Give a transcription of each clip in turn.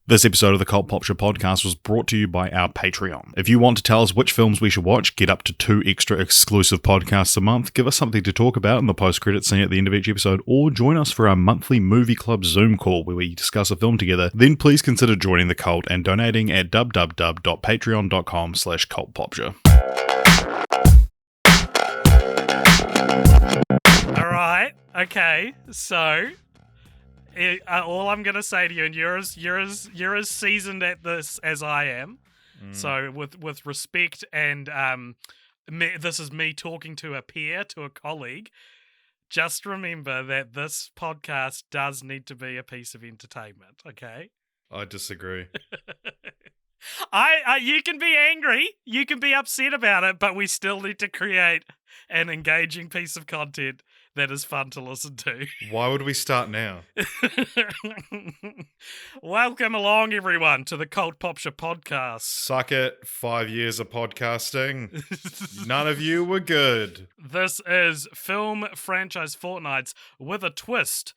This episode of the Cult Pop Show podcast was brought to you by our Patreon. If you want to tell us which films we should watch, get up to 2 extra exclusive podcasts a month, give us something to talk about in the post-credit scene at the end of each episode, or join us for our monthly movie club Zoom call where we discuss a film together, then please consider joining the cult and donating at www.patreon.com/cultpopshow. Alright, okay, so all I'm gonna say to you, and you're as seasoned at this as I am, so with respect and this is me talking to a peer, to a colleague. Just remember that this podcast does need to be a piece of entertainment. Okay. I disagree. You can be angry, you can be upset about it, but we still need to create an engaging piece of content that is fun to listen to. Why would we start now? Welcome along, everyone, to the Cult Pop Show podcast. Suck it, 5 years of podcasting. None of you were good. This is Film Franchise Fortnights with a twist,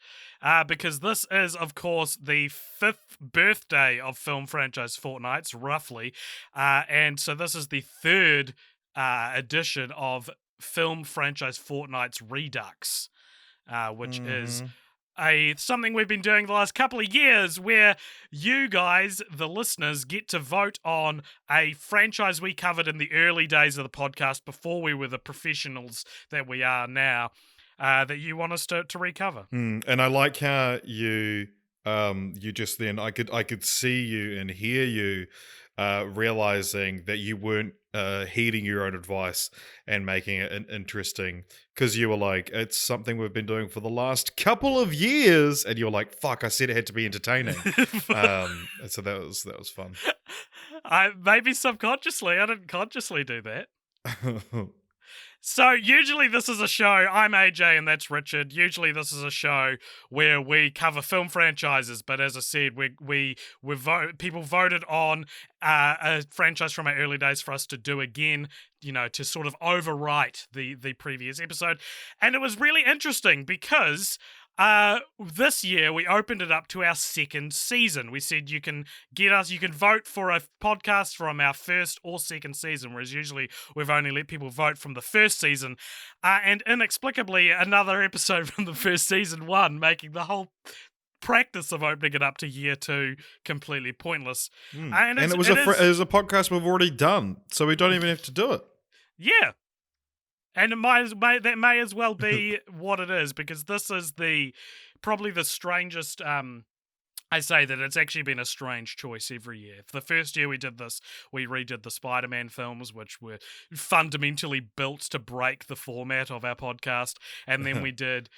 because this is, of course, the 5th birthday of Film Franchise Fortnights, roughly, and so this is the 3rd edition of Film Franchise Fortnights Redux, which is something we've been doing the last couple of years, where you guys, the listeners, get to vote on a franchise we covered in the early days of the podcast before we were the professionals that we are now, that you want us to recover. And I like how you just then, I could see you and hear you realizing that you weren't heeding your own advice and making it interesting, because you were like, it's something we've been doing for the last couple of years, and you were like, fuck, I said it had to be entertaining. So that was fun. Maybe subconsciously, I didn't consciously do that. So usually this is a show, I'm AJ and that's Richard. Usually this is a show where we cover film franchises, but as I said, people voted on a franchise from our early days for us to do again, to sort of overwrite the previous episode. And it was really interesting because this year we opened it up to our 2nd season. We said you can vote for a podcast from our 1st or 2nd season, whereas usually we've only let people vote from the 1st season. And inexplicably, another episode from the 1st season won, making the whole practice of opening it up to year 2 completely pointless. And it was a podcast we've already done, so we don't even have to do it. Yeah. And that may as well be what it is, because this is probably the strangest. I say that it's actually been a strange choice every year. For the first year we did this, we redid the Spider-Man films, which were fundamentally built to break the format of our podcast. And then we had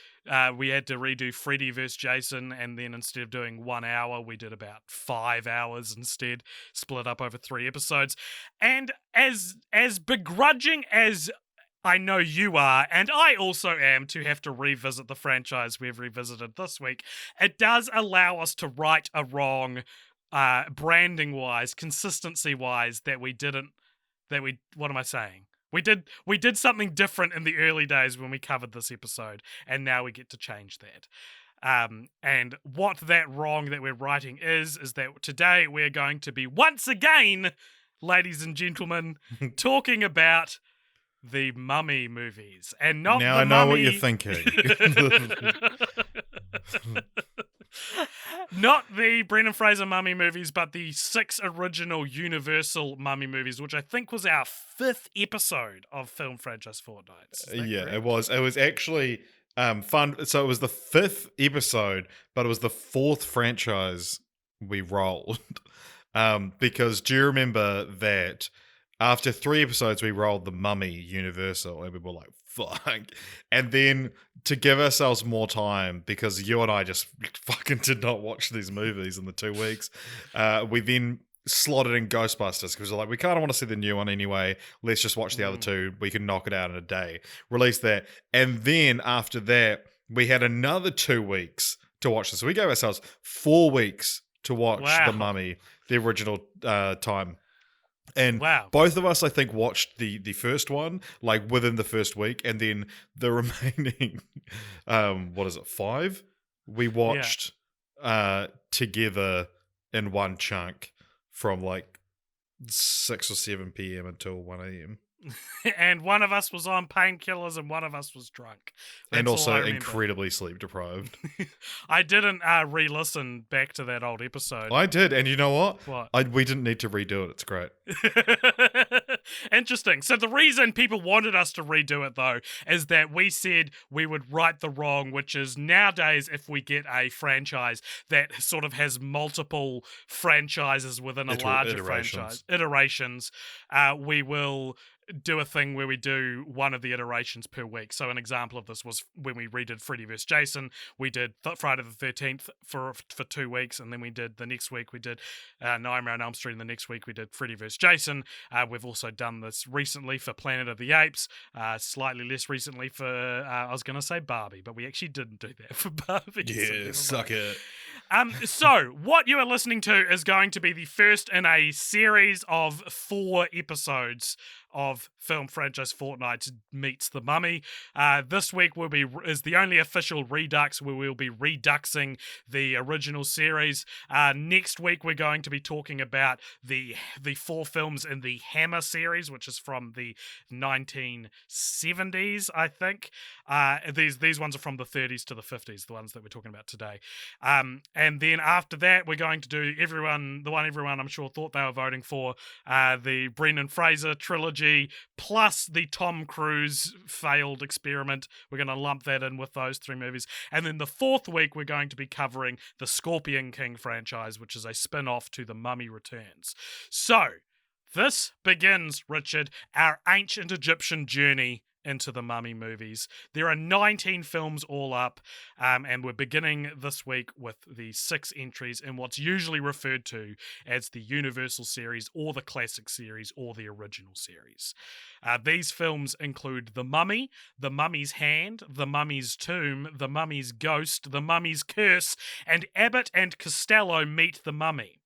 to redo Freddy vs. Jason, and then instead of doing 1 hour, we did about 5 hours instead, split up over 3 episodes. And as begrudging as I know you are, and I also am, to have to revisit the franchise we've revisited this week, it does allow us to right a wrong, branding-wise, consistency-wise, what am I saying? We did something different in the early days when we covered this episode, and now we get to change that. And what that wrong that we're righting is that today we're going to be, once again, ladies and gentlemen, talking about the Mummy movies, and not now the I know Mummy... what you're thinking. Not the Brendan Fraser Mummy movies, but the 6 original Universal Mummy movies, which I think was our 5th episode of Film Franchise Fortnights. Yeah, correct? It was. It was actually fun. So it was the 5th episode, but it was the 4th franchise we rolled. Because do you remember that after 3 episodes, we rolled the Mummy Universal, and we were like, fuck. And then to give ourselves more time, because you and I just fucking did not watch these movies in the 2 weeks, we then slotted in Ghostbusters, because we're like, we kind of want to see the new one anyway. Let's just watch the other 2. We can knock it out in a day. Release that. And then after that, we had another 2 weeks to watch this. So we gave ourselves 4 weeks to watch The Mummy, the original time. And both of us, I think, watched the first one, like, within the first week, and then the remaining, 5? We watched together in one chunk from like 6 or 7 p.m. until 1 a.m. And one of us was on painkillers and one of us was drunk. And That's all I also remember. incredibly sleep deprived. I didn't re-listen back to that old episode. I did, and you know what? What? We didn't need to redo it. It's great. Interesting. So the reason people wanted us to redo it, though, is that we said we would right the wrong, which is nowadays if we get a franchise that sort of has multiple franchises within a larger franchise, iterations, we will do a thing where we do one of the iterations per week. So an example of this was when we redid Freddy vs. Jason. We did Friday the 13th for 2 weeks, and then we did the next week we did Nightmare on Elm Street, and the next week we did Freddy vs. Jason. We've also done this recently for Planet of the Apes, slightly less recently for, I was going to say Barbie, but we actually didn't do that for Barbie. Yeah, suck it. So what you are listening to is going to be the first in a series of 4 episodes of film franchise Fortnights meets The Mummy. This week is the only official Redux where we'll be reduxing the original series. Next week we're going to be talking about the 4 films in the Hammer series, which is from the 1970s, I think. These ones are from the 30s to the 50s, the ones that we're talking about today. And then after that, we're going to do the one everyone I'm sure thought they were voting for, the Brendan Fraser trilogy, plus the Tom Cruise failed experiment. We're going to lump that in with those 3 movies. And then the 4th week, we're going to be covering the Scorpion King franchise, which is a spin-off to The Mummy Returns. So, this begins, Richard, our ancient Egyptian journey into the Mummy movies. There are 19 films all up, and we're beginning this week with the 6 entries in what's usually referred to as the Universal series or the Classic series or the original series. These films include The Mummy, The Mummy's Hand, The Mummy's Tomb, The Mummy's Ghost, The Mummy's Curse, and Abbott and Costello Meet the Mummy.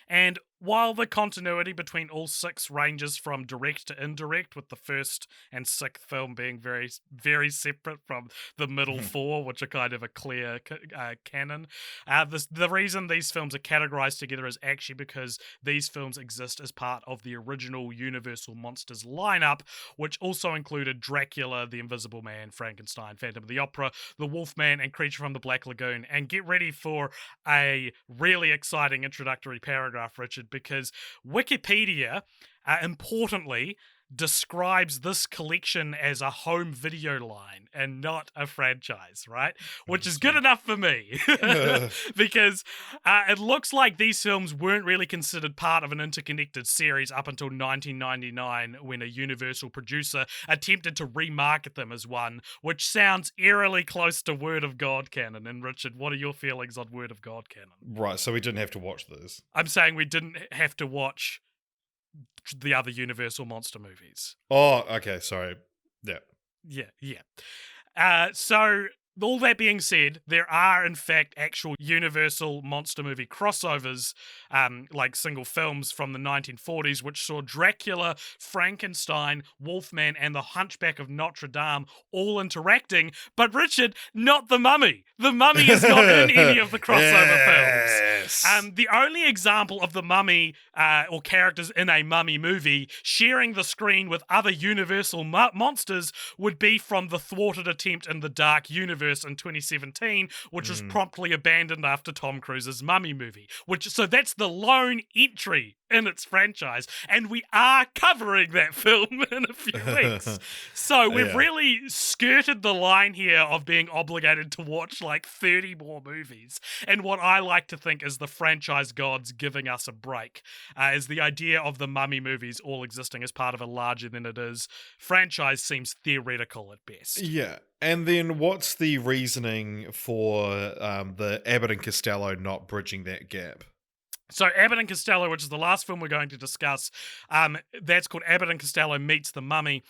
And while the continuity between all 6 ranges from direct to indirect, with the 1st and 6th film being very, very separate from the middle 4, which are kind of a clear canon, the reason these films are categorized together is actually because these films exist as part of the original Universal Monsters lineup, which also included Dracula, The Invisible Man, Frankenstein, Phantom of the Opera, The Wolfman, and Creature from the Black Lagoon. And get ready for a really exciting introductory paragraph, Richard, because Wikipedia, importantly, describes this collection as a home video line and not a franchise, right? Which is good enough for me. Because it looks like these films weren't really considered part of an interconnected series up until 1999, when a Universal producer attempted to remarket them as one, which sounds eerily close to Word of God canon. And Richard, what are your feelings on Word of God canon? Right, so we didn't have to watch this. I'm saying we didn't have to watch the other Universal monster movies. Oh, okay, sorry. Yeah. So, all that being said, there are, in fact, actual Universal monster movie crossovers, like single films from the 1940s, which saw Dracula, Frankenstein, Wolfman, and the Hunchback of Notre Dame all interacting, but Richard, not the Mummy. The Mummy is not in any of the crossover films. The only example of the Mummy, or characters in a Mummy movie, sharing the screen with other Universal monsters would be from the thwarted attempt in the Dark Universe in 2017, which was promptly abandoned after Tom Cruise's Mummy movie. So that's the lone entry in its franchise, and we are covering that film in a few weeks. So we've really skirted the line here of being obligated to watch like 30 more movies. And what I like to think is the franchise gods giving us a break, is the idea of the Mummy movies all existing as part of a larger than it is franchise seems theoretical at best. Yeah. And then what's the reasoning for the Abbott and Costello not bridging that gap? So Abbott and Costello, which is the last film we're going to discuss, that's called Abbott and Costello Meets the Mummy.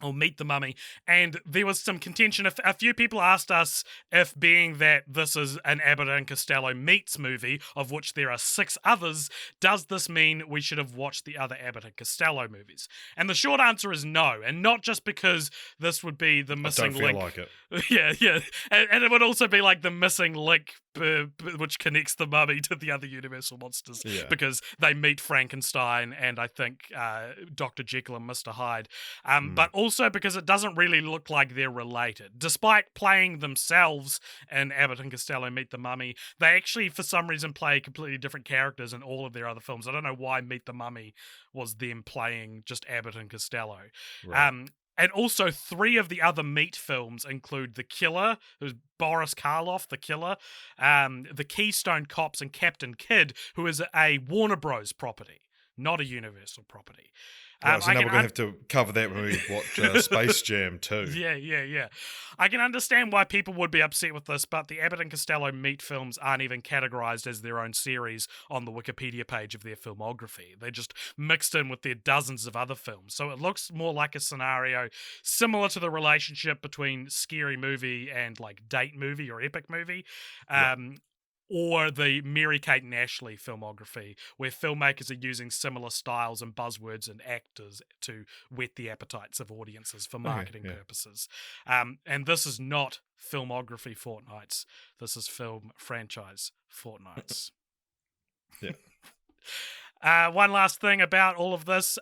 Or Meet the Mummy, and there was some contention. A few people asked us if, being that this is an Abbott and Costello meets movie, of which there are 6 others, does this mean we should have watched the other Abbott and Costello movies? And the short answer is no, and not just because this would be the missing link. I don't feel like it. Yeah, and it would also be like the missing link which connects the mummy to the other Universal monsters, Yeah. because they meet Frankenstein and I think Dr. Jekyll and Mr. Hyde, but also because it doesn't really look like they're related. Despite playing themselves in Abbott and Costello Meet the Mummy, they actually, for some reason, play completely different characters in all of their other films. I don't know why Meet the Mummy was them playing just Abbott and Costello. Right. And also, 3 of the other Meat films include The Killer, who's Boris Karloff, The Killer, The Keystone Cops, and Captain Kidd, who is a Warner Bros. Property, not a Universal property. Right, so now we're going to have to cover that when we watch Space Jam too. Yeah. I can understand why people would be upset with this, but the Abbott and Costello Meat films aren't even categorized as their own series on the Wikipedia page of their filmography. They're just mixed in with their dozens of other films. So it looks more like a scenario similar to the relationship between Scary Movie and like Date Movie or Epic Movie. Or the Mary-Kate and Ashley filmography, where filmmakers are using similar styles and buzzwords and actors to whet the appetites of audiences for marketing purposes. And this is not filmography Fortnights. This is film franchise Fortnights. One last thing about all of this.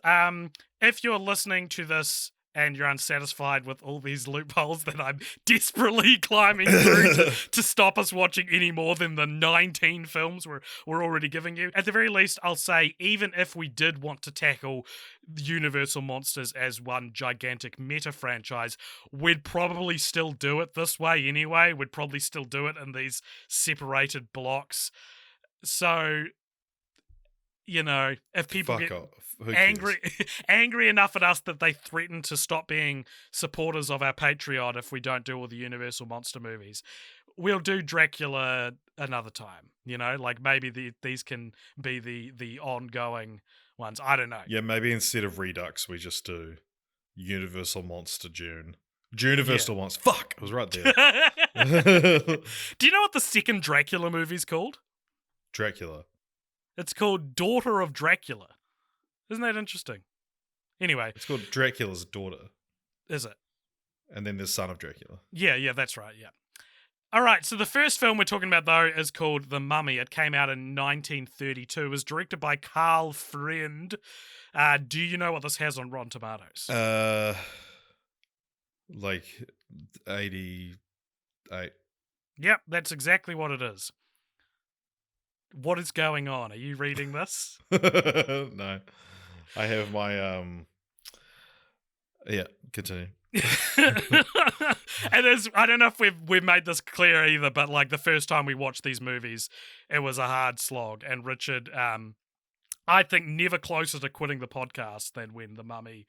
If you're listening to this and you're unsatisfied with all these loopholes that I'm desperately climbing through to stop us watching any more than the 19 films we're already giving you, at the very least, I'll say, even if we did want to tackle Universal Monsters as one gigantic meta franchise, we'd probably still do it this way anyway. We'd probably still do it in these separated blocks. So, you know, if people get angry enough at us that they threaten to stop being supporters of our Patreon if we don't do all the Universal monster movies, we'll do Dracula another time. You know, like maybe these can be the ongoing ones. I don't know. Yeah, maybe instead of Redux, we just do Universal Monster June. Universal Monster. Fuck! I was right there. Do you know what the second Dracula movie's called? Dracula. It's called Daughter of Dracula. Isn't that interesting? Anyway. It's called Dracula's Daughter. Is it? And then there's Son of Dracula. Yeah, that's right, yeah. All right, so the first film we're talking about, though, is called The Mummy. It came out in 1932. It was directed by Carl Friend. Do you know what this has on Rotten Tomatoes? Like 88. Yep, that's exactly what it is. What is going on? Are you reading this? No. I have my yeah, continue. And I don't know if we've made this clear either, but like the first time we watched these movies, it was a hard slog. And Richard, I think, never closer to quitting the podcast than when The Mummy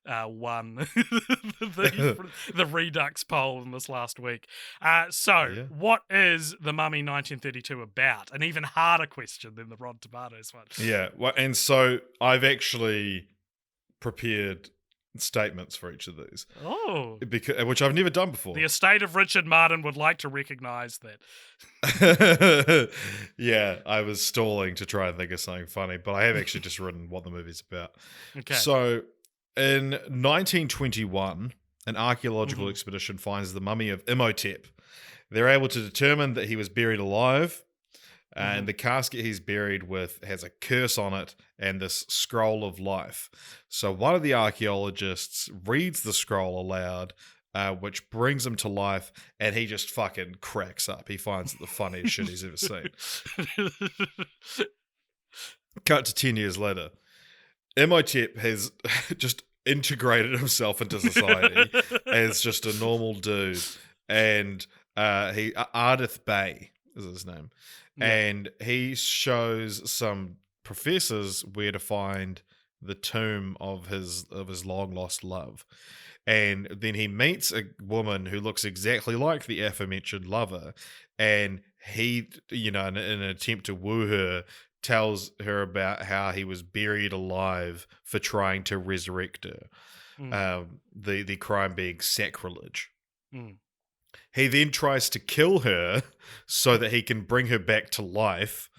won the Redux poll in this last week. What is The Mummy 1932 about? An even harder question than the Rotten Tomatoes one. Yeah, well, and so I've actually prepared statements for each of these. Oh. Which I've never done before. The estate of Richard Martin would like to recognise that. Yeah, I was stalling to try and think of something funny, but I have actually just written what the movie's about. Okay. So, in 1921, an archaeological expedition finds the mummy of Imhotep. They're able to determine that he was buried alive, and the casket he's buried with has a curse on it and this scroll of life. So one of the archaeologists reads the scroll aloud, which brings him to life, and he just fucking cracks up. He finds it the funniest shit he's ever seen. Cut to 10 years later. Imhotep has just integrated himself into society as just a normal dude, and Ardith Bey is his name. And he shows some professors where to find the tomb of his long lost love. And then he meets a woman who looks exactly like the aforementioned lover, and he, in an attempt to woo her, tells her about how he was buried alive for trying to resurrect her. The crime being sacrilege. He then tries to kill her so that he can bring her back to life,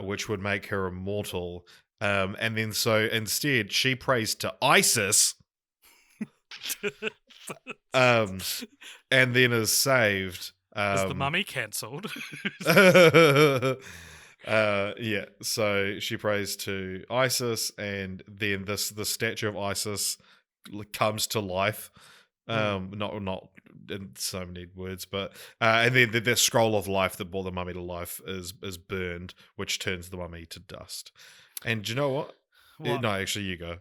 which would make her immortal. And then so instead she prays to Isis and then is saved Is the mummy cancelled? Yeah, so she prays to Isis, and then the statue of Isis comes to life. Not in so many words, but and then the scroll of life that brought the mummy to life is burned, which turns the mummy to dust. And do you know what? What? No, actually, you go.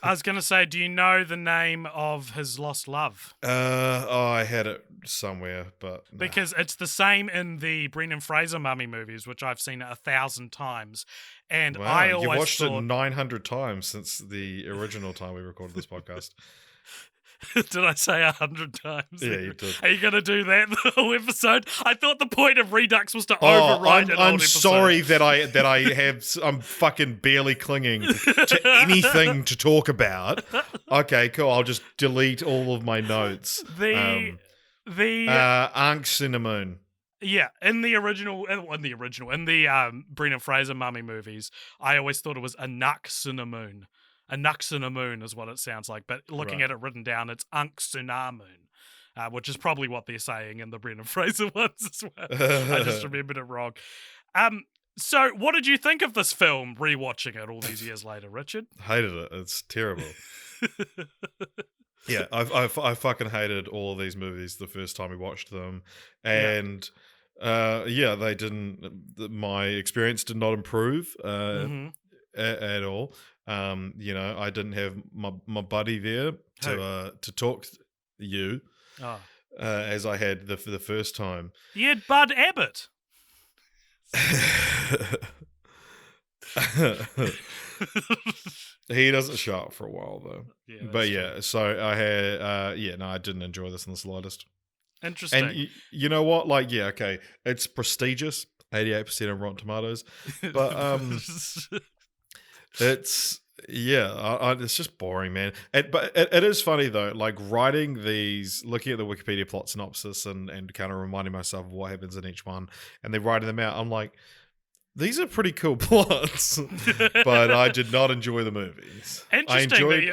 I was going to say, do you know the name of his lost love? I had it somewhere, but nah. Because it's the same in the Brendan Fraser mummy movies, which I've seen 1,000 times. And Wow, I you've always watched thought... it 900 times since the original time we recorded this podcast. Did I say 100 times? Yeah, you did. Are you going to do that the whole episode? I thought the point of Redux was to override an old I'm episode. sorry that I'm fucking barely clinging to anything to talk about. Okay, cool. I'll just delete all of my notes. The Ankh Cinnamon. Yeah, in the Brendan Fraser mummy movies, I always thought it was a Nuxinamoon. A Nuxinamoon is what it sounds like, but looking at it written down, it's Unxinamoon, which is probably what they're saying in the Brendan Fraser ones as well. I just remembered it wrong. So what did you think of this film, rewatching it all these years later, Richard? Hated it. It's terrible. Yeah, I fucking hated all of these movies the first time we watched them, and they didn't. My experience did not improve at all. I didn't have my buddy there to talk to you as I had the first time. You had Bud Abbott. He doesn't show up for a while though. Yeah, but yeah, true. So I had I didn't enjoy this in the slightest. Interesting. And you know what? Like, yeah, okay, it's prestigious, 88% on Rotten Tomatoes, but it's it's just boring, man. But it is funny though, like writing these, looking at the Wikipedia plot synopsis and kind of reminding myself of what happens in each one, and then writing them out. I'm like, these are pretty cool plots, but I did not enjoy the movies. I enjoyed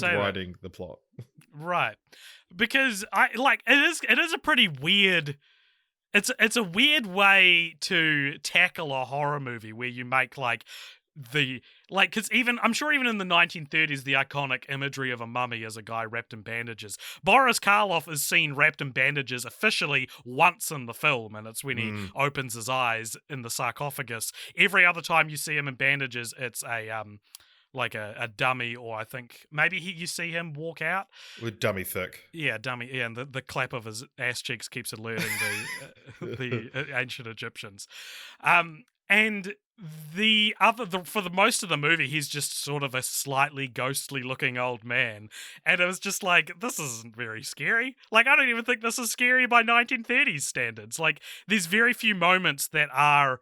writing the plot. Right. Because it is a pretty weird, it's a weird way to tackle a horror movie where you make because I'm sure even in the 1930s, the iconic imagery of a mummy is a guy wrapped in bandages. Boris Karloff is seen wrapped in bandages officially once in the film, and it's when he opens his eyes in the sarcophagus. Every other time you see him in bandages, it's a dummy, or I think maybe you see him walk out with dummy thick. Yeah, dummy. Yeah, and the clap of his ass cheeks keeps alerting the ancient Egyptians. And for the most of the movie, he's just sort of a slightly ghostly looking old man. And it was just like, this isn't very scary. Like, I don't even think this is scary by 1930s standards. Like, there's very few moments that are,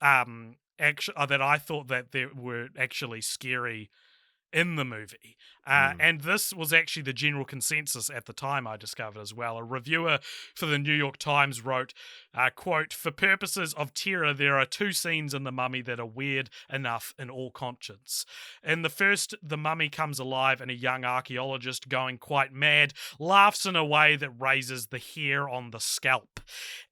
that I thought that they were actually scary in the movie. And this was actually the general consensus at the time, I discovered as well. A reviewer for the New York Times wrote, quote, "For purposes of terror, there are two scenes in The Mummy that are weird enough in all conscience. In the first, the mummy comes alive and a young archaeologist, going quite mad, laughs in a way that raises the hair on the scalp.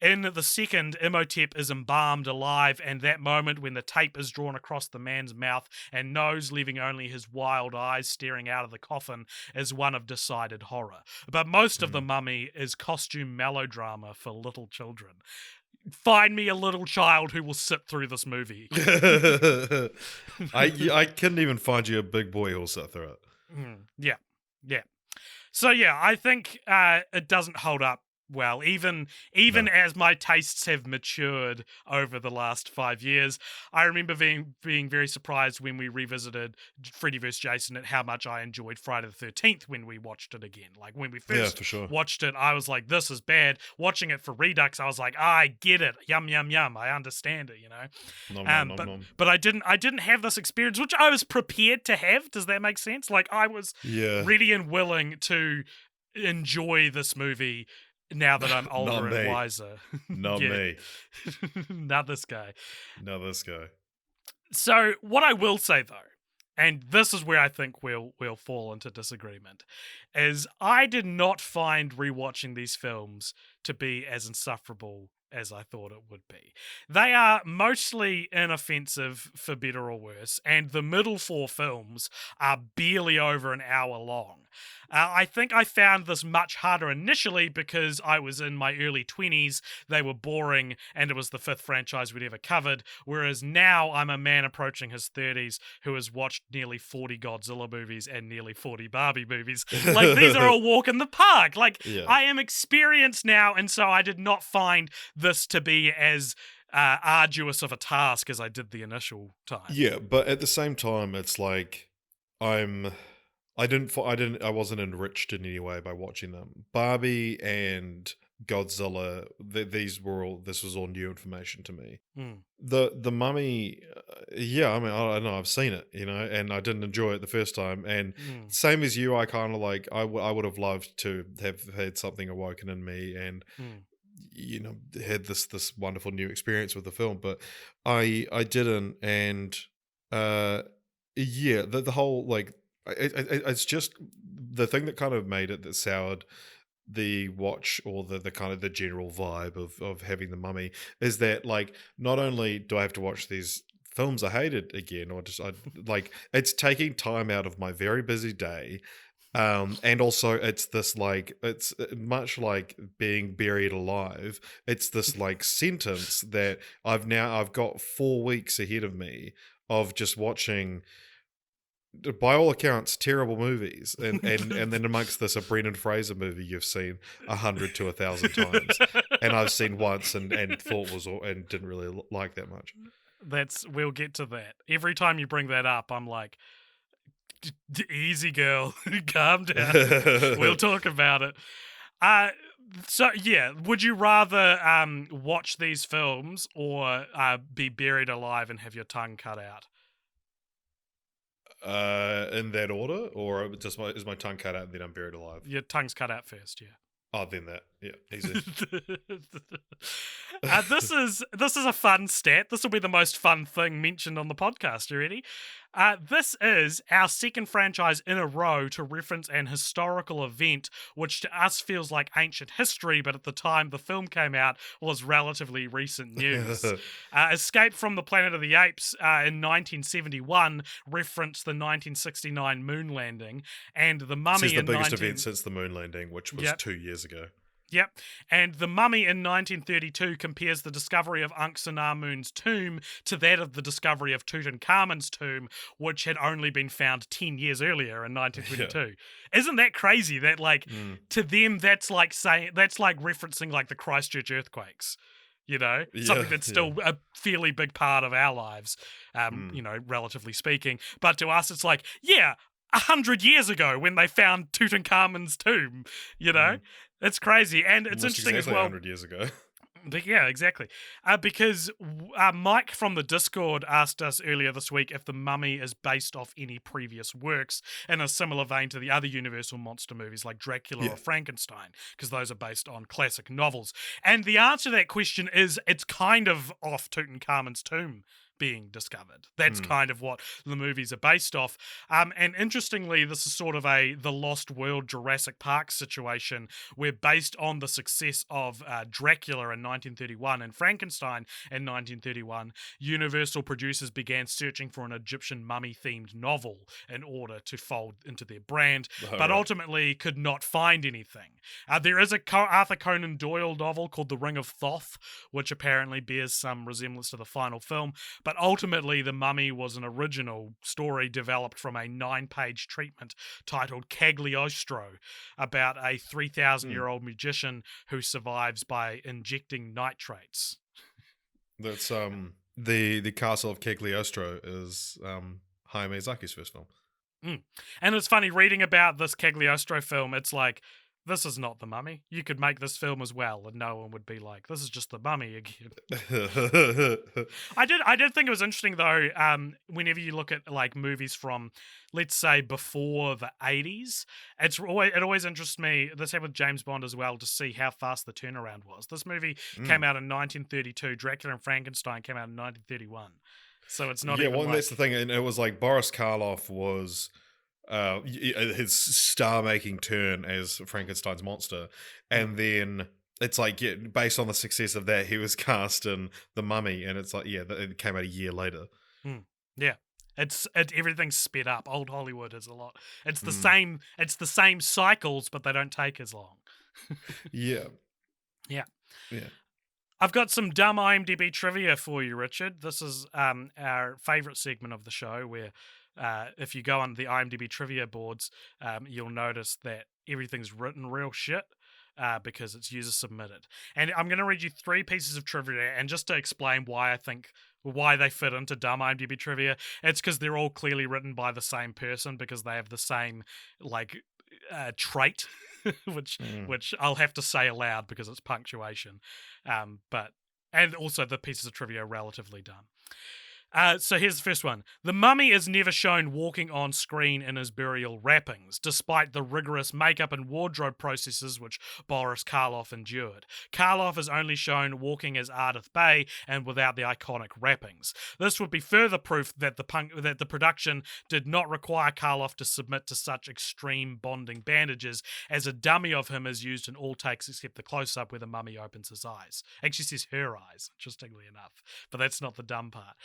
In the second, Imhotep is embalmed alive, and that moment when the tape is drawn across the man's mouth and nose, leaving only his wild eyes staring out of the coffin, is one of decided horror. But most of The Mummy is costume melodrama for little children." Find me a little child who will sit through this movie. I couldn't even find you a big boy who'll sit through it. Yeah. So yeah, I think it doesn't hold up well, even as my tastes have matured over the last 5 years. I remember being very surprised when we revisited Freddy vs. Jason at how much I enjoyed Friday the 13th when we watched it again. Like, when we first watched it, I was like, this is bad. Watching it for Redux, I was like, I get it. Yum, yum, yum. I understand it, you know? But I didn't have this experience, which I was prepared to have. Does that make sense? Like, I was ready and willing to enjoy this movie now that I'm older and wiser. Not me. Not this guy. Not this guy. So what I will say though, and this is where I think we'll fall into disagreement, is I did not find rewatching these films to be as insufferable as I thought it would be. They are mostly inoffensive, for better or worse, and the middle four films are barely over an hour long. I think I found this much harder initially because I was in my early 20s, they were boring, and it was the fifth franchise we'd ever covered, whereas now I'm a man approaching his 30s who has watched nearly 40 Godzilla movies and nearly 40 Barbie movies. Like, these are a walk in the park. Like, Yeah. I am experienced now, and so I did not find this to be as arduous of a task as I did the initial time. Yeah, but at the same time, it's like I'm. I wasn't enriched in any way by watching them. Barbie and Godzilla. This was all new information to me. Mm, The Mummy. Yeah, I mean, I don't know. I've seen it, and I didn't enjoy it the first time. And mm, same as you, I kind of like. I would have loved to have had something awoken in me and mm. had this wonderful new experience with the film, but I didn't. And yeah, the whole like it's just the thing that kind of made it, that soured the watch, or the kind of the general vibe of having the Mummy, is that like not only do I have to watch these films I hated again, or just like it's taking time out of my very busy day. And also it's this like, it's much like being buried alive. It's this like sentence that I've got 4 weeks ahead of me of just watching, by all accounts, terrible movies, and then amongst this, a Brendan Fraser movie you've seen 100 to 1,000 times, and I've seen once and thought and didn't really like that much. We'll get to that. Every time you bring that up, I'm like, easy girl, calm down. We'll talk about it. So yeah, would you rather watch these films or be buried alive and have your tongue cut out? In that order, or just is my tongue cut out and then I'm buried alive? Your tongue's cut out first, yeah. Oh, then that, yeah, easy. This is a fun stat. This will be the most fun thing mentioned on the podcast. You ready? This is our second franchise in a row to reference an historical event, which to us feels like ancient history, but at the time the film came out was relatively recent news. Escape from the Planet of the Apes in 1971 referenced the 1969 moon landing, and The Mummy This is the in biggest event since the moon landing, which was 2 years ago. Yep. And The Mummy in 1932 compares the discovery of Ankh-Senamun's tomb to that of the discovery of Tutankhamun's tomb, which had only been found 10 years earlier in 1922. Yeah. Isn't that crazy that, like, to them, that's like referencing, like, the Christchurch earthquakes? Something that's still a fairly big part of our lives, relatively speaking. But to us, it's like, 100 years ago when they found Tutankhamun's tomb, It's crazy, and it's almost interesting exactly as well. 100 years ago. But yeah, exactly. Because Mike from the Discord asked us earlier this week if The Mummy is based off any previous works in a similar vein to the other Universal monster movies like Dracula or Frankenstein, because those are based on classic novels. And the answer to that question is it's kind of off Tutankhamun's tomb being discovered. That's kind of what the movies are based off. And interestingly, this is sort of the Lost World Jurassic Park situation, where based on the success of Dracula in 1931 and Frankenstein in 1931, Universal producers began searching for an Egyptian mummy-themed novel in order to fold into their brand, but ultimately could not find anything. There is a Arthur Conan Doyle novel called The Ring of Thoth, which apparently bears some resemblance to the final film, but ultimately, The Mummy was an original story developed from a 9-page treatment titled Cagliostro, about a 3,000-year-old magician who survives by injecting nitrates. That's the Castle of Cagliostro is Hayao Miyazaki's first film. And it's funny reading about this Cagliostro film. It's like, this is not The Mummy. You could make this film as well, and no one would be like, this is just The Mummy again. I did think it was interesting, though, whenever you look at, like, movies from, let's say, before the 80s, it always interests me, this happened with James Bond as well, to see how fast the turnaround was. This movie came out in 1932. Dracula and Frankenstein came out in 1931. So it's not even that's the thing, and it was like Boris Karloff was his star-making turn as Frankenstein's monster, and then it's like, yeah, based on the success of that, he was cast in The Mummy, and it's like, yeah, it came out a year later. Mm. Yeah. Everything's sped up. Old Hollywood is a lot. It's the Mm. same. It's the same cycles, but they don't take as long. Yeah, Yeah. yeah. I've got some dumb IMDb trivia for you, Richard. This is our favorite segment of the show, where if you go on the IMDb trivia boards, you'll notice that everything's written real shit because it's user submitted. And I'm going to read you 3 pieces of trivia, and just to explain why I think why they fit into dumb IMDb trivia, it's because they're all clearly written by the same person because they have the same like trait, which Mm. which I'll have to say aloud because it's punctuation. But and also the pieces of trivia are relatively dumb. So here's the first one. The mummy is never shown walking on screen in his burial wrappings, despite the rigorous makeup and wardrobe processes which Boris Karloff endured. Karloff is only shown walking as Ardith Bay and without the iconic wrappings. This would be further proof that the production did not require Karloff to submit to such extreme bonding bandages, as a dummy of him is used in all takes except the close-up where the mummy opens his eyes. Actually says her eyes, interestingly enough, but that's not the dumb part.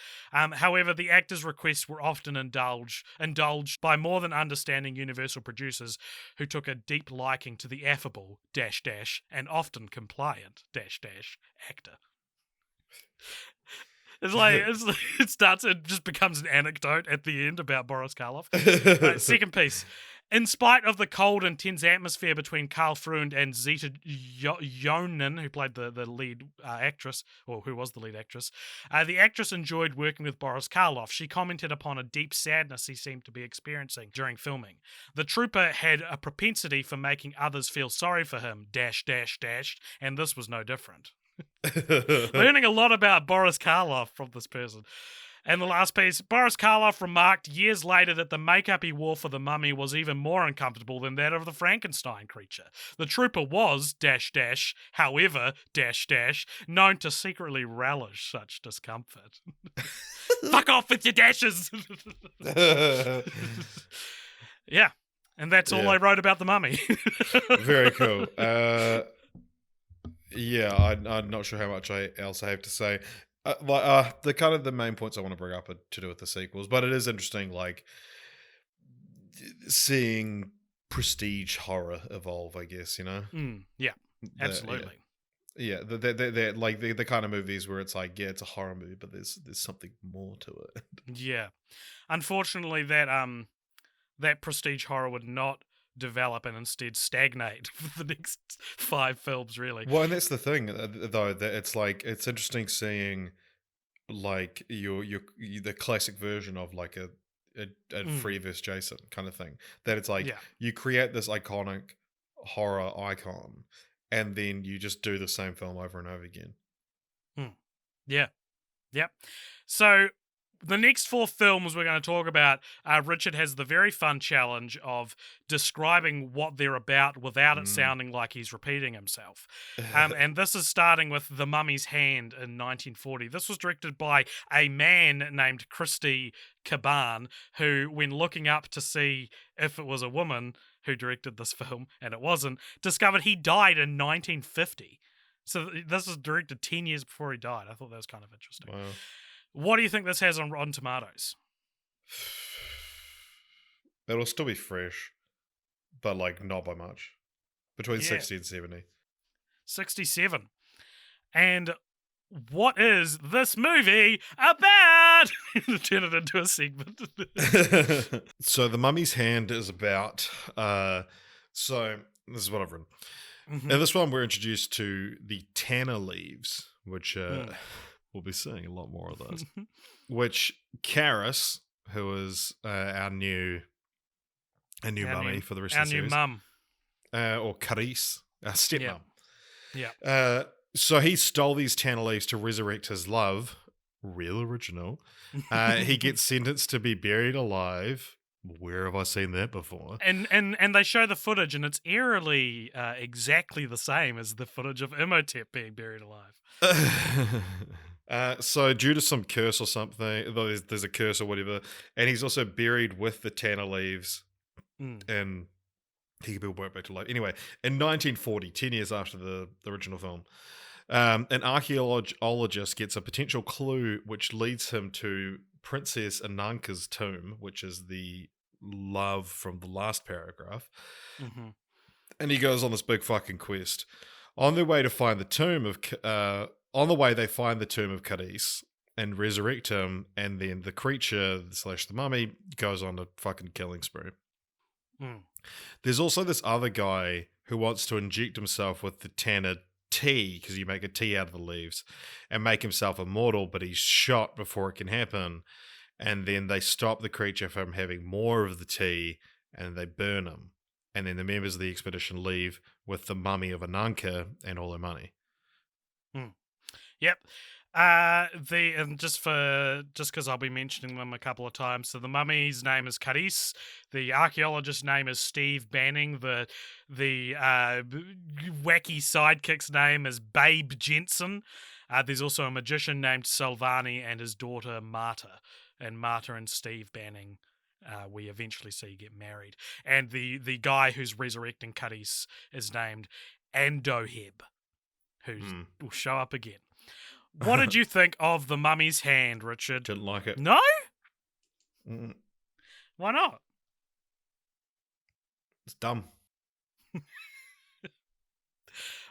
However, the actors' requests were often indulged by more than understanding Universal producers who took a deep liking to the affable and often compliant actor. It just becomes an anecdote at the end about Boris Karloff. Right, second piece. In spite of the cold, intense atmosphere between Karl Freund and Zita Jonen, who played the lead actress, or who was the lead actress, the actress enjoyed working with Boris Karloff. She commented upon a deep sadness he seemed to be experiencing during filming. The trooper had a propensity for making others feel sorry for him, and this was no different. Learning a lot about Boris Karloff from this person. And the last piece, Boris Karloff remarked years later that the makeup he wore for the mummy was even more uncomfortable than that of the Frankenstein creature. The trooper was, however, known to secretly relish such discomfort. Fuck off with your dashes! Yeah. And that's all Yeah. I wrote about the mummy. Very cool. Yeah, I'm not sure how much else I have to say. The kind of the main points I want to bring up are to do with the sequels, but it is interesting, like seeing prestige horror evolve. I guess Yeah, absolutely. Yeah, they're like the kind of movies where it's like, yeah, it's a horror movie, but there's something more to it. Yeah, unfortunately, that prestige horror would not develop and instead stagnate for the next 5 films, really. Well, and that's the thing, though, that it's like it's interesting seeing like the classic version of like a Freddy vs. Jason kind of thing. That it's like you create this iconic horror icon, and then you just do the same film over and over again. Yeah. Yep. So the next 4 films we're going to talk about, Richard has the very fun challenge of describing what they're about without it sounding like he's repeating himself. And this is starting with The Mummy's Hand in 1940. This was directed by a man named Christy Caban, who, when looking up to see if it was a woman who directed this film, and it wasn't, discovered he died in 1950. So this was directed 10 years before he died. I thought that was kind of interesting. Wow. What do you think this has on Rotten Tomatoes? It'll still be fresh, but like not by much. Between 60 and 70. 67. And what is this movie about? Turn it into a segment. So The Mummy's Hand is about so this is what I've written. In this one we're introduced to the Tanner leaves, which we'll be seeing a lot more of those. Which Karis, who is our new mummy for the rest of the series. Our new mum. Or Caris, our stepmom. Yeah. So he stole these Tanner leaves to resurrect his love. Real original. He gets sentenced to be buried alive. Where have I seen that before? And they show the footage, and it's eerily exactly the same as the footage of Imhotep being buried alive. So due to some curse or something, there's a curse or whatever, and he's also buried with the Tanner leaves in He could be brought back to life. Anyway, in 1940, 10 years after the original film, an archaeologist gets a potential clue which leads him to Princess Ananka's tomb, which is the love from the last paragraph. Mm-hmm. And he goes on this big fucking quest. On their way to find the tomb of, on the way they find the tomb of Cadiz and resurrect him, and then the creature / the mummy goes on a fucking killing spree. Mm. There's also this other guy who wants to inject himself with the tanner tea, because you make a tea out of the leaves, and make himself immortal, but he's shot before it can happen. And then they stop the creature from having more of the tea, and they burn him. And then the members of the expedition leave with the mummy of Ananka and all their money. Yep. And just because I'll be mentioning them a couple of times. So the mummy's name is Cadiz. The archaeologist's name is Steve Banning. The wacky sidekick's name is Babe Jensen. There's also a magician named Salvani and his daughter Marta. And Marta and Steve Banning, we eventually see get married. And the guy who's resurrecting Cadiz is named Andoheb, who will show up again. What did you think of The Mummy's Hand, Richard? Didn't like it. No? Mm. Why not? It's dumb.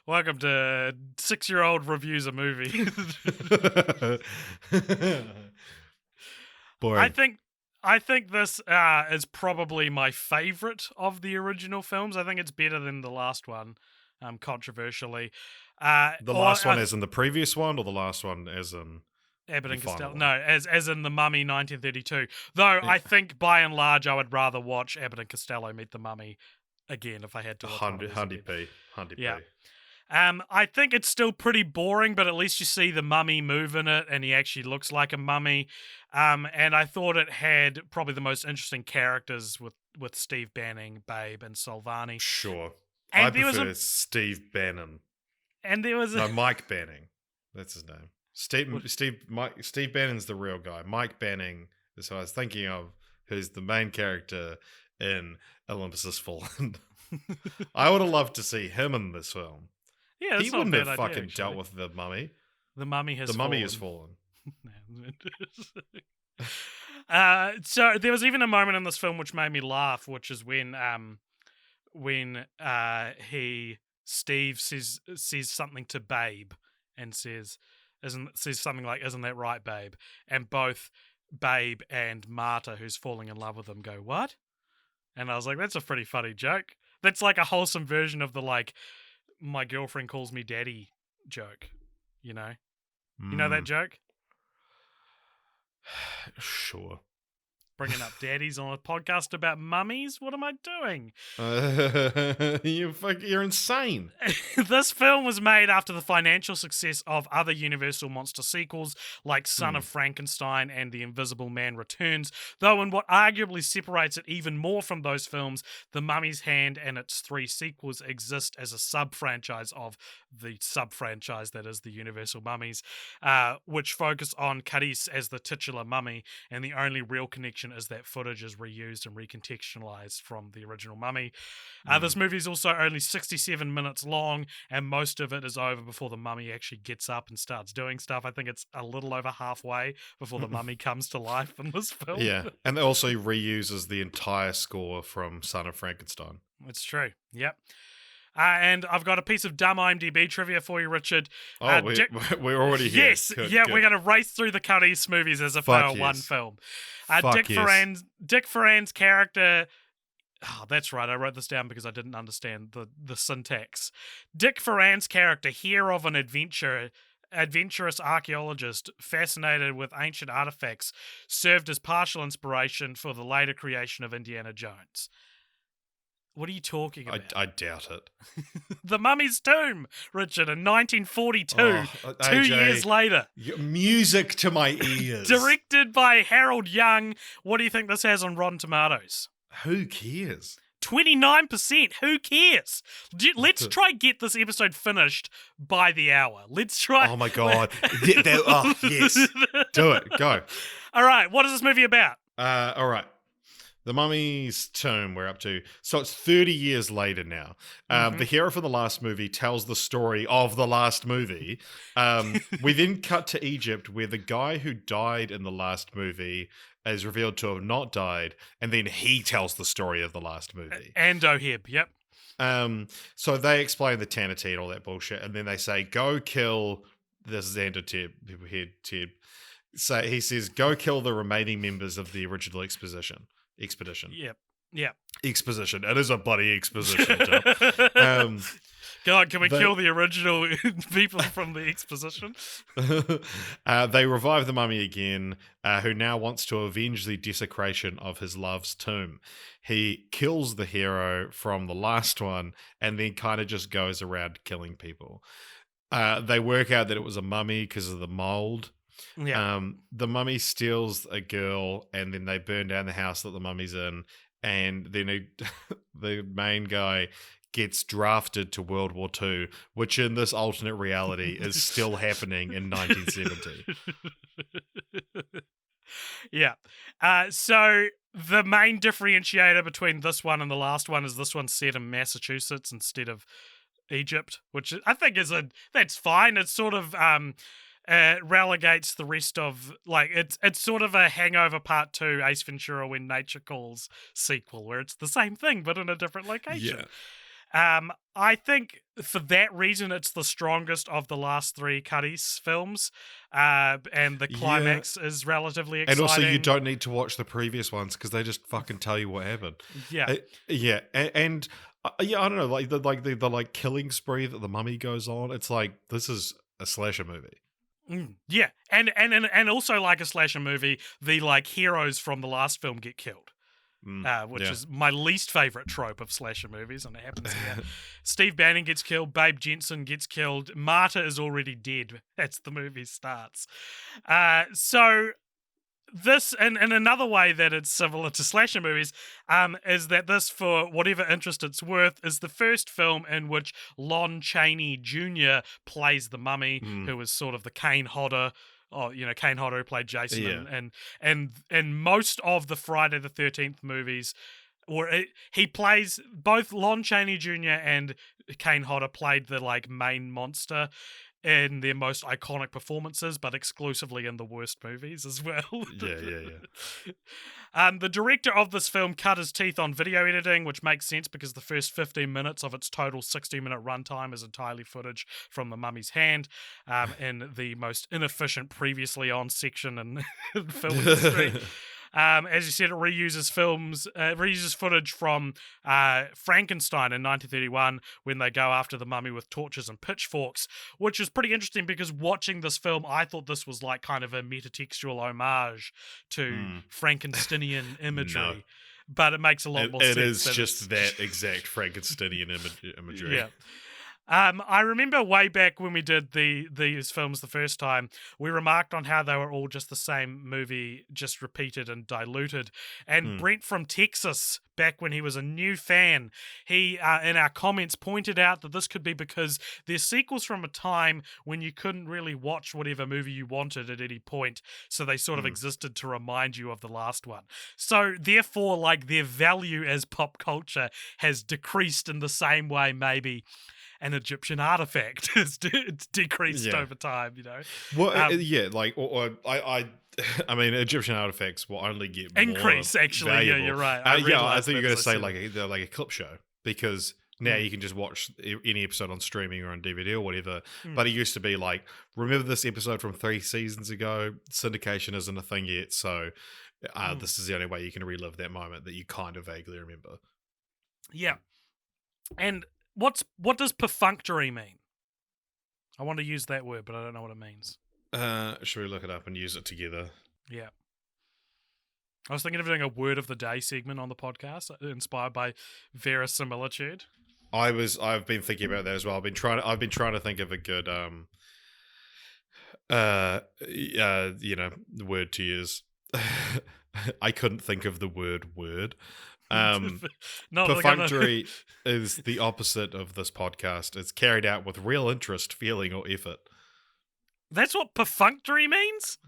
Welcome to 6-year-old reviews a movie. Boring. I think this is probably my favourite of the original films. I think it's better than the last one, controversially. The last one as in the previous one, or the last one as in Abbott and Costello? one? No, as in The Mummy 1932. Though I think by and large I would rather watch Abbott and Costello meet the Mummy again if I had to watch one of these again. Yeah. I think it's still pretty boring, but at least you see the mummy move in it, and he actually looks like a mummy. And I thought it had probably the most interesting characters with Steve Banning, Babe, and Salvani. Sure. And I prefer Steve Bannon. And there was Mike Banning. That's his name. Steve Bannon's the real guy. Mike Banning is who I was thinking of, who's the main character in Olympus Has Fallen. I would have loved to see him in this film. Yeah, that's he not wouldn't a have bad fucking idea, dealt with the mummy. The mummy has fallen. So there was even a moment in this film which made me laugh, which is when Steve says something to Babe and says something like, "Isn't that right, Babe?" And both Babe and Marta, who's falling in love with him, go, "What?" And I was like, that's a pretty funny joke. That's like a wholesome version of the like, my girlfriend calls me daddy joke, you know? You know that joke? Sure. Bringing up daddies on a podcast about mummies? What am I doing? You're insane. This film was made after the financial success of other Universal monster sequels like Son of Frankenstein and The Invisible Man Returns, though in what arguably separates it even more from those films, The Mummy's Hand and its 3 sequels exist as a sub-franchise of the sub-franchise that is the Universal Mummies, which focus on Cadiz as the titular mummy, and the only real connection is that footage is reused and recontextualized from the original Mummy. This movie is also only 67 minutes long, and most of it is over before the mummy actually gets up and starts doing stuff. I think it's a little over halfway before the mummy comes to life in this film. Yeah, and it also reuses the entire score from Son of Frankenstein. It's true, yep. And I've got a piece of dumb IMDb trivia for you, Richard. We're already here. Yes, good. We're going to race through the Cadiz movies as if they were one film. Dick Ferran's character... Oh, that's right. I wrote this down because I didn't understand the syntax. Dick Ferran's character, hero of an adventurous archaeologist fascinated with ancient artifacts, served as partial inspiration for the later creation of Indiana Jones. What are you talking about? I doubt it. The Mummy's Tomb, Richard, in 1942, AJ, 2 years later. Music to my ears. Directed by Harold Young. What do you think this has on Rotten Tomatoes? Who cares? 29%. Who cares? Let's try get this episode finished by the hour. Let's try. Oh my god. Yes. Do it. Go. All right. What is this movie about? All right. The Mummy's Tomb, we're up to. So it's 30 years later now. Mm-hmm. The hero from the last movie tells the story of the last movie. We then cut to Egypt, where the guy who died in the last movie is revealed to have not died, and then he tells the story of the last movie. And Oheb, yep. So they explain the Tanity and all that bullshit, and then they say, go kill this Xander Ted. So he says, go kill the remaining members of the original expedition. Yep. Yep. Exposition. It is a bloody exposition, Joe. God, can we kill the original people from the exposition? They revive the mummy again, who now wants to avenge the desecration of his love's tomb. He kills the hero from the last one and then kind of just goes around killing people. They work out that it was a mummy because of the mold. Yeah. The mummy steals a girl and then they burn down the house that the mummy's in, and then the main guy gets drafted to World War II, which in this alternate reality is still happening in 1970. Yeah. So the main differentiator between this one and the last one is this one's set in Massachusetts instead of Egypt, which I think that's fine. It's sort of relegates the rest of, like, it's sort of a Hangover Part 2 Ace Ventura When Nature Calls sequel, where it's the same thing but in a different location. I think for that reason it's the strongest of the last three Cuddies films, and the climax is relatively exciting. And also you don't need to watch the previous ones because they just fucking tell you what happened. Yeah. And I don't know, like the killing spree that the mummy goes on. It's like, this is a slasher movie. Yeah, and also like a slasher movie, the like heroes from the last film get killed, which is my least favorite trope of slasher movies, and it happens here. Steve Bannon gets killed, Babe Jensen gets killed, Marta is already dead as the movie starts. So this, and another way that it's similar to slasher movies, is that this, for whatever interest it's worth, is the first film in which Lon Chaney Jr. plays the mummy, who is sort of the Kane Hodder. Oh, Kane Hodder, who played Jason, and most of the Friday the 13th movies, he plays both Lon Chaney Jr. and Kane Hodder played the like main monster in their most iconic performances, but exclusively in the worst movies as well. The director of this film cut his teeth on video editing, which makes sense because the first 15 minutes of its total 60-minute runtime is entirely footage from the mummy's hand, in the most inefficient previously on section in film history. As you said, it reuses footage from Frankenstein in 1931 when they go after the mummy with torches and pitchforks, which is pretty interesting because watching this film, I thought this was like kind of a metatextual homage to Frankensteinian imagery. No. But it makes a lot more sense. It is just that exact Frankensteinian imagery. Yeah. I remember way back when we did these films the first time, we remarked on how they were all just the same movie, just repeated and diluted. And Brent from Texas, back when he was a new fan, he, in our comments, pointed out that this could be because they're sequels from a time when you couldn't really watch whatever movie you wanted at any point, so they sort of existed to remind you of the last one. So, therefore, like, their value as pop culture has decreased in the same way, maybe an Egyptian artifact has decreased over time, Well, I mean, Egyptian artifacts will only get increase. More actually, valuable. Yeah, you're right. I thought you were going to say like a clip show, because now you can just watch any episode on streaming or on DVD or whatever. But it used to be like, remember this episode from 3 seasons ago? Syndication isn't a thing yet, so this is the only way you can relive that moment that you kind of vaguely remember. Yeah, and what does perfunctory mean? I want to use that word, but I don't know what it means. Should we look it up and use it together? Yeah. I was thinking of doing a word of the day segment on the podcast, inspired by verisimilitude. I've been thinking about that as well. I've been trying to think of a good word to use. I couldn't think of the word. Perfunctory is the opposite of this podcast. It's carried out with real interest, feeling, or effort. That's what perfunctory means?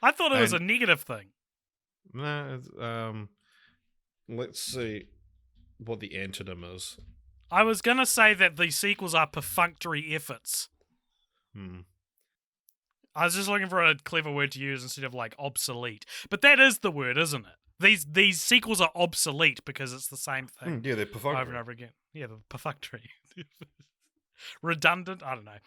I thought it was a negative thing. No, Let's see what the antonym is. I was gonna say that the sequels are perfunctory efforts. Hmm. I was just looking for a clever word to use instead of like obsolete. But that is the word, isn't it? These sequels are obsolete because it's the same thing Yeah, they're over and perfunctory. over again. Yeah, the perfunctory. Redundant? I don't know.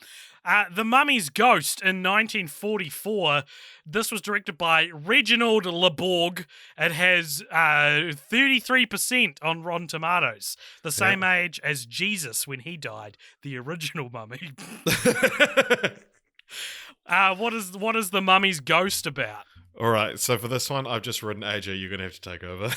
The Mummy's Ghost in 1944. This was directed by Reginald Leborg. It has 33% on Rotten Tomatoes, the Yeah. same age as Jesus when he died, the original Mummy. What is the Mummy's Ghost about? All right, so for this one, I've just written AJ. You're gonna have to take over.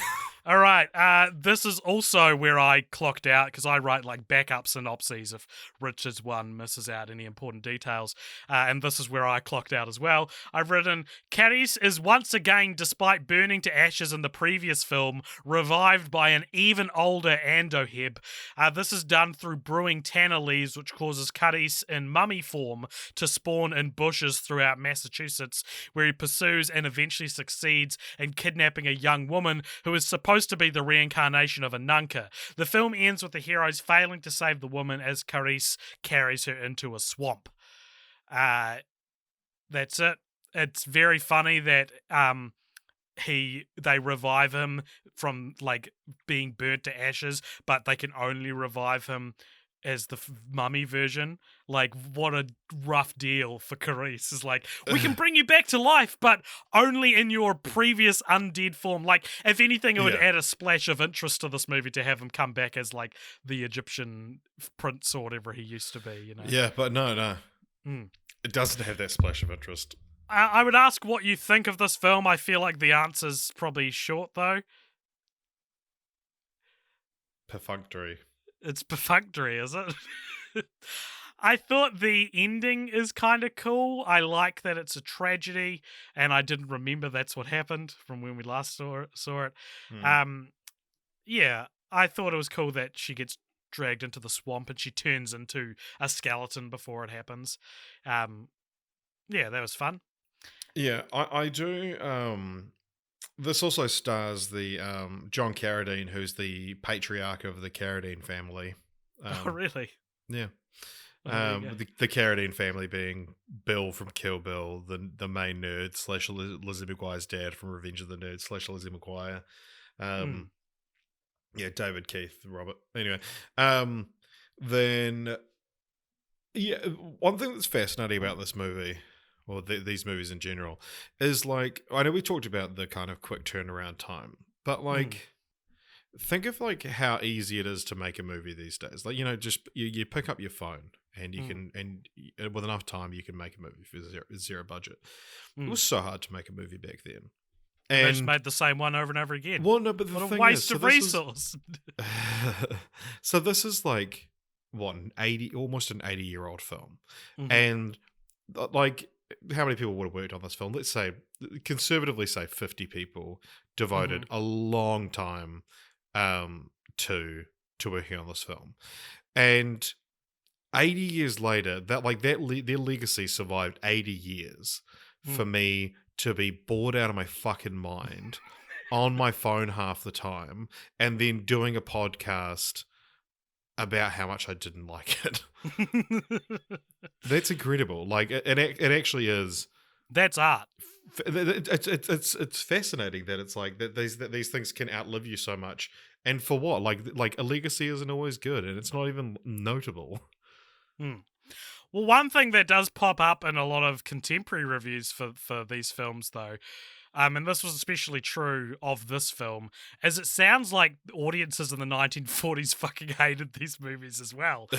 All right. This is also where I clocked out because I write like backup synopses if Richard's one misses out any important details. And this is where I clocked out as well. I've written Cadiz is once again, despite burning to ashes in the previous film, revived by an even older Andoheb. This is done through brewing tanner leaves, which causes Cadiz in mummy form to spawn in bushes throughout Massachusetts, where he pursues and eventually succeeds in kidnapping a young woman who is supposed to be the reincarnation of a nunca. The film ends with the heroes failing to save the woman as Carice carries her into a swamp. That's it. It's very funny that they revive him from like being burnt to ashes, but they can only revive him as the mummy version. Like, what a rough deal for Carice. Is like, we can bring you back to life, but only in your previous undead form. Like, if anything, it would Yeah. add a splash of interest to this movie to have him come back as like the Egyptian prince or whatever he used to be, you know? Yeah, but no. Mm. It doesn't have that splash of interest. I would ask what you think of this film. I feel like the answer's probably short, though. Perfunctory. It's perfunctory, is it? I thought the ending is kind of cool. I like that it's a tragedy, and I didn't remember that's what happened from when we last saw it. Hmm. Yeah, I thought it was cool that she gets dragged into the swamp and she turns into a skeleton before it happens. Yeah, that was fun. Yeah, I do. This also stars the John Carradine, who's the patriarch of the Carradine family. Oh, really? Yeah. Well, there you go. The Carradine family being Bill from Kill Bill, the main nerd / Lizzie McGuire's dad from Revenge of the Nerds / Lizzie McGuire. Yeah, David Keith, Robert. Anyway, then yeah, one thing that's fascinating about this movie, or these movies in general, is like I know we talked about the kind of quick turnaround time, but like. Think of like how easy it is to make a movie these days. Like, you know, just you pick up your phone and you can and with enough time you can make a movie for zero budget. It was so hard to make a movie back then. And they just And made the same one over and over again. well, no, but the What a thing waste is, of resource. So this is like what almost an 80-year-old film, and like how many people would have worked on this film? Let's say conservatively say 50 people devoted a long time to working on this film, and 80 years later, that like their legacy survived 80 years for me to be bored out of my fucking mind on my phone half the time, and then doing a podcast about how much I didn't like it. That's incredible. Like it actually is. That's art. It's fascinating that it's like that these things can outlive you so much, and for what? Like a legacy isn't always good, and it's not even notable. Well, one thing that does pop up in a lot of contemporary reviews for these films, though, and this was especially true of this film, is it sounds like audiences in the 1940s fucking hated these movies as well.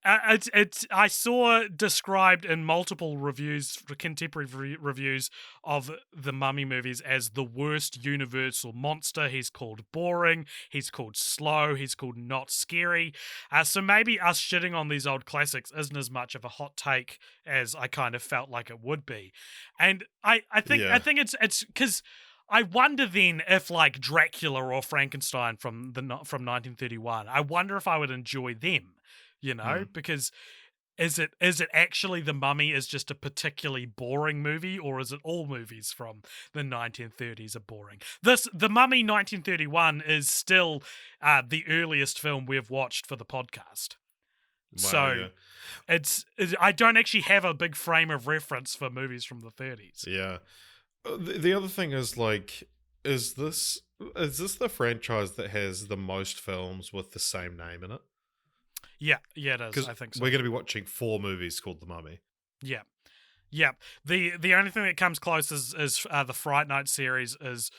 I saw described in multiple reviews, contemporary reviews of the Mummy movies as the worst universal monster. He's called boring, he's called slow, he's called not scary. So maybe us shitting on these old classics isn't as much of a hot take as I kind of felt like it would be. And I think it's because I wonder then if like Dracula or Frankenstein from 1931, I wonder if I would enjoy them, you know, because is it actually The Mummy is just a particularly boring movie, or is it all movies from the 1930s are boring? The Mummy 1931 is still the earliest film we've watched for the podcast. Wow, So yeah. I don't actually have a big frame of reference for movies from the 30s. Yeah. The other thing is like, is this the franchise that has the most films with the same name in it? Yeah, it is. Because I think so. we're going to be watching 4 movies called The Mummy. Yeah. Yeah. The only thing that comes close is the Fright Night series is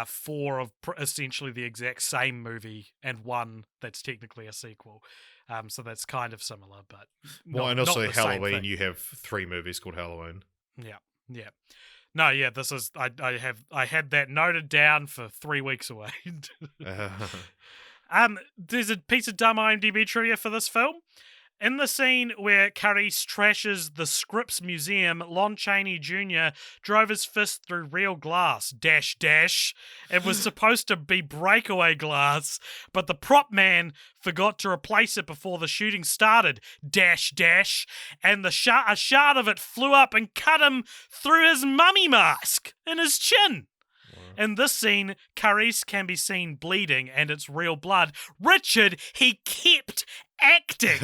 4 of essentially the exact same movie and 1 that's technically a sequel. So that's kind of similar, but Well, and not also the same Halloween, thing. you have 3 movies called Halloween. Yeah. Yeah. No, yeah, this is I had that noted down for 3 weeks away. There's a piece of dumb IMDb trivia for this film. In the scene where Carice trashes the Scripps Museum, Lon Chaney Jr. drove his fist through real glass, dash, dash. It was supposed to be breakaway glass, but the prop man forgot to replace it before the shooting started, dash, dash. And a shard of it flew up and cut him through his mummy mask in his chin. In this scene, Carice can be seen bleeding and it's real blood. Richard, he kept acting.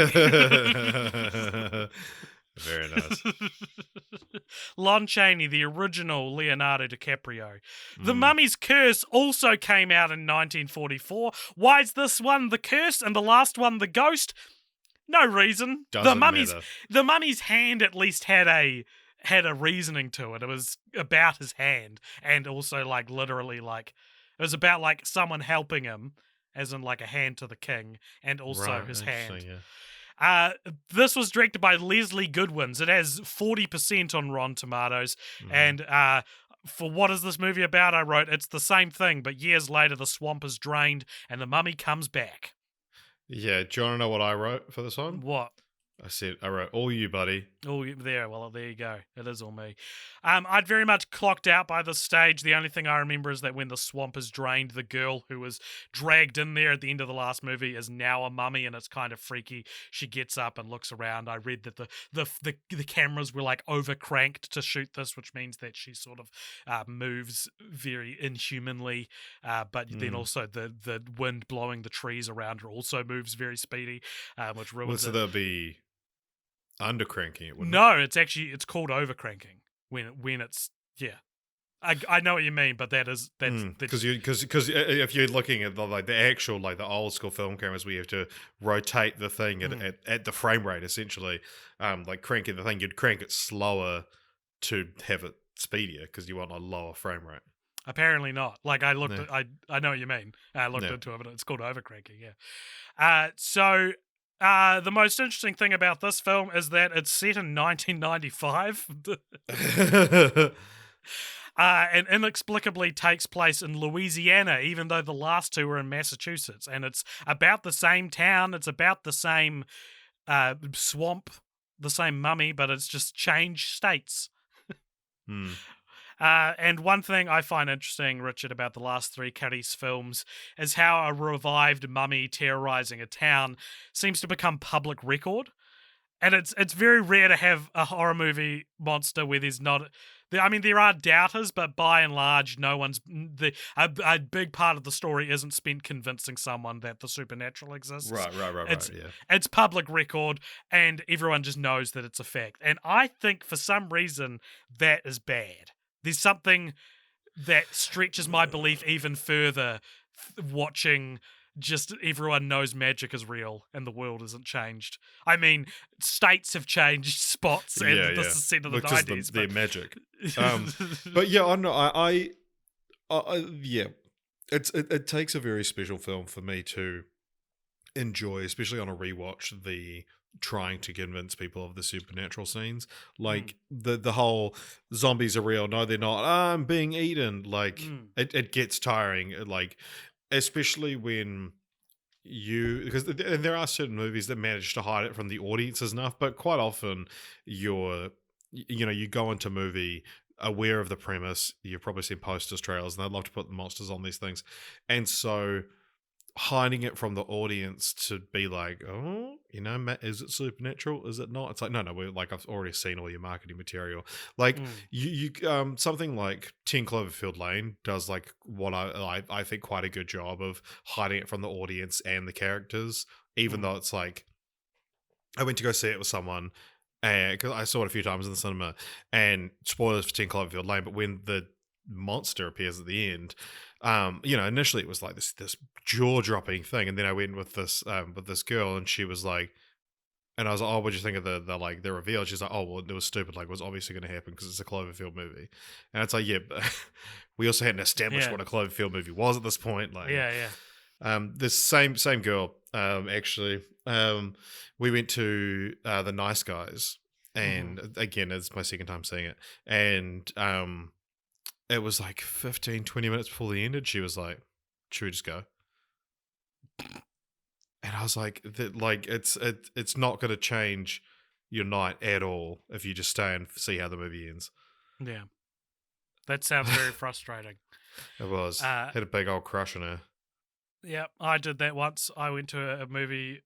Very nice. Lon Chaney, the original Leonardo DiCaprio. The Mummy's Curse also came out in 1944. Why is this one the curse and the last one the ghost? No reason. Doesn't matter. The Mummy's hand at least had a reasoning to it. It was about his hand, and also like literally like it was about like someone helping him, as in like a hand to the king, and also Right, his interesting, hand. yeah. This was directed by Leslie Goodwins. It has 40% on Rotten Tomatoes, and for what is this movie about? I wrote it's the same thing, but years later the swamp is drained and the mummy comes back. Yeah, do you want to know what I wrote for this one? What? I wrote, all you, buddy. Oh, there. Well, there you go. It is all me. I'd very much clocked out by this stage. The only thing I remember is that when the swamp is drained, the girl who was dragged in there at the end of the last movie is now a mummy, and it's kind of freaky. She gets up and looks around. I read that the cameras were like over cranked to shoot this, which means that she sort of moves very inhumanly. But then also the wind blowing the trees around her also moves very speedy, which ruins So it. that'll be undercranking it, wouldn't No, it's called overcranking when it's I know what you mean, but that's because if you're looking at the actual like the old school film cameras where you have to rotate the thing at the frame rate essentially, like cranking the thing, you'd crank it slower to have it speedier because you want a lower frame rate. Apparently not. Like I looked, Yeah. I know what you mean. I looked Yeah. into it, but it's called overcranking. Yeah. The most interesting thing about this film is that it's set in 1995. And inexplicably takes place in Louisiana, even though the last 2 were in Massachusetts. And it's about the same town. It's about the same swamp, the same mummy, but it's just changed states. And one thing I find interesting, Richard, about the last 3 Carice films is how a revived mummy terrorizing a town seems to become public record. And it's very rare to have a horror movie monster where there's not... I mean, there are doubters, but by and large, no one's... A big part of the story isn't spent convincing someone that the supernatural exists. Right, yeah. It's public record, and everyone just knows that it's a fact. And I think, for some reason, that is bad. There's something that stretches my belief even further watching just everyone knows magic is real and the world isn't changed. I mean, states have changed spots and this is set in the 90s. They're magic. But yeah, I know. Yeah, it takes a very special film for me to enjoy, especially on a rewatch, the trying to convince people of the supernatural scenes, like the whole zombies are real, no they're not, I'm being eaten, like it gets tiring, like especially when because there are certain movies that manage to hide it from the audiences enough, but quite often you go into movie aware of the premise, you've probably seen posters, trailers, and they'd love to put the monsters on these things, and so hiding it from the audience to be like, oh, Matt, is it supernatural? Is it not? It's like, no, we're like, I've already seen all your marketing material. Like Mm, something like 10 Cloverfield Lane does like what I think quite a good job of hiding it from the audience and the characters, even mm, though it's like, I went to go see it with someone, because I saw it a few times in the cinema, and spoilers for 10 Cloverfield Lane, but when the monster appears at the end, initially it was like this jaw dropping thing, and then I went with this girl, and she was like, and I was like, oh, what'd you think of the reveal? She's like, oh, well, it was stupid. Like, it was obviously going to happen because it's a Cloverfield movie, and it's like, yeah, but we also hadn't established yeah, what a Cloverfield movie was at this point. Like, yeah, yeah. this same girl, actually, we went to the Nice Guys, Hmm. and again, it's my second time seeing it, and it was like 15, 20 minutes before the ended. She was like, "Should we just go?" And I was like, it's not going to change your night at all if you just stay and see how the movie ends." Yeah, that sounds very frustrating. It was Uh, had a big old crush on her. yeah, I did that once. I went to a movie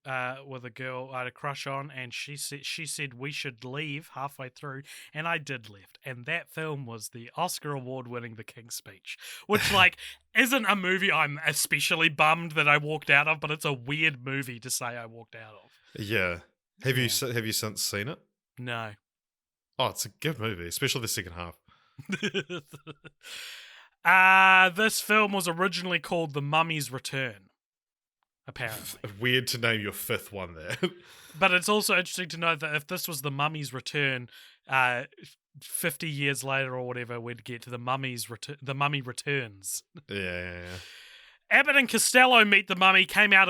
with a girl I had a crush on, and she said we should leave halfway through, and I did left. And that film was the Oscar award winning The King's Speech, which like isn't a movie I'm especially bummed that I walked out of, but it's a weird movie to say I walked out of. Yeah, Yeah, have you since seen it? no. Oh, it's a good movie, especially the second half. This film was originally called The Mummy's Return, apparently. Weird to name your fifth one there. But it's also interesting to know that if this was The Mummy's Return, uh, 50 years later or whatever, we'd get to The Mummy Returns. Yeah. Abbott and Costello Meet the Mummy came out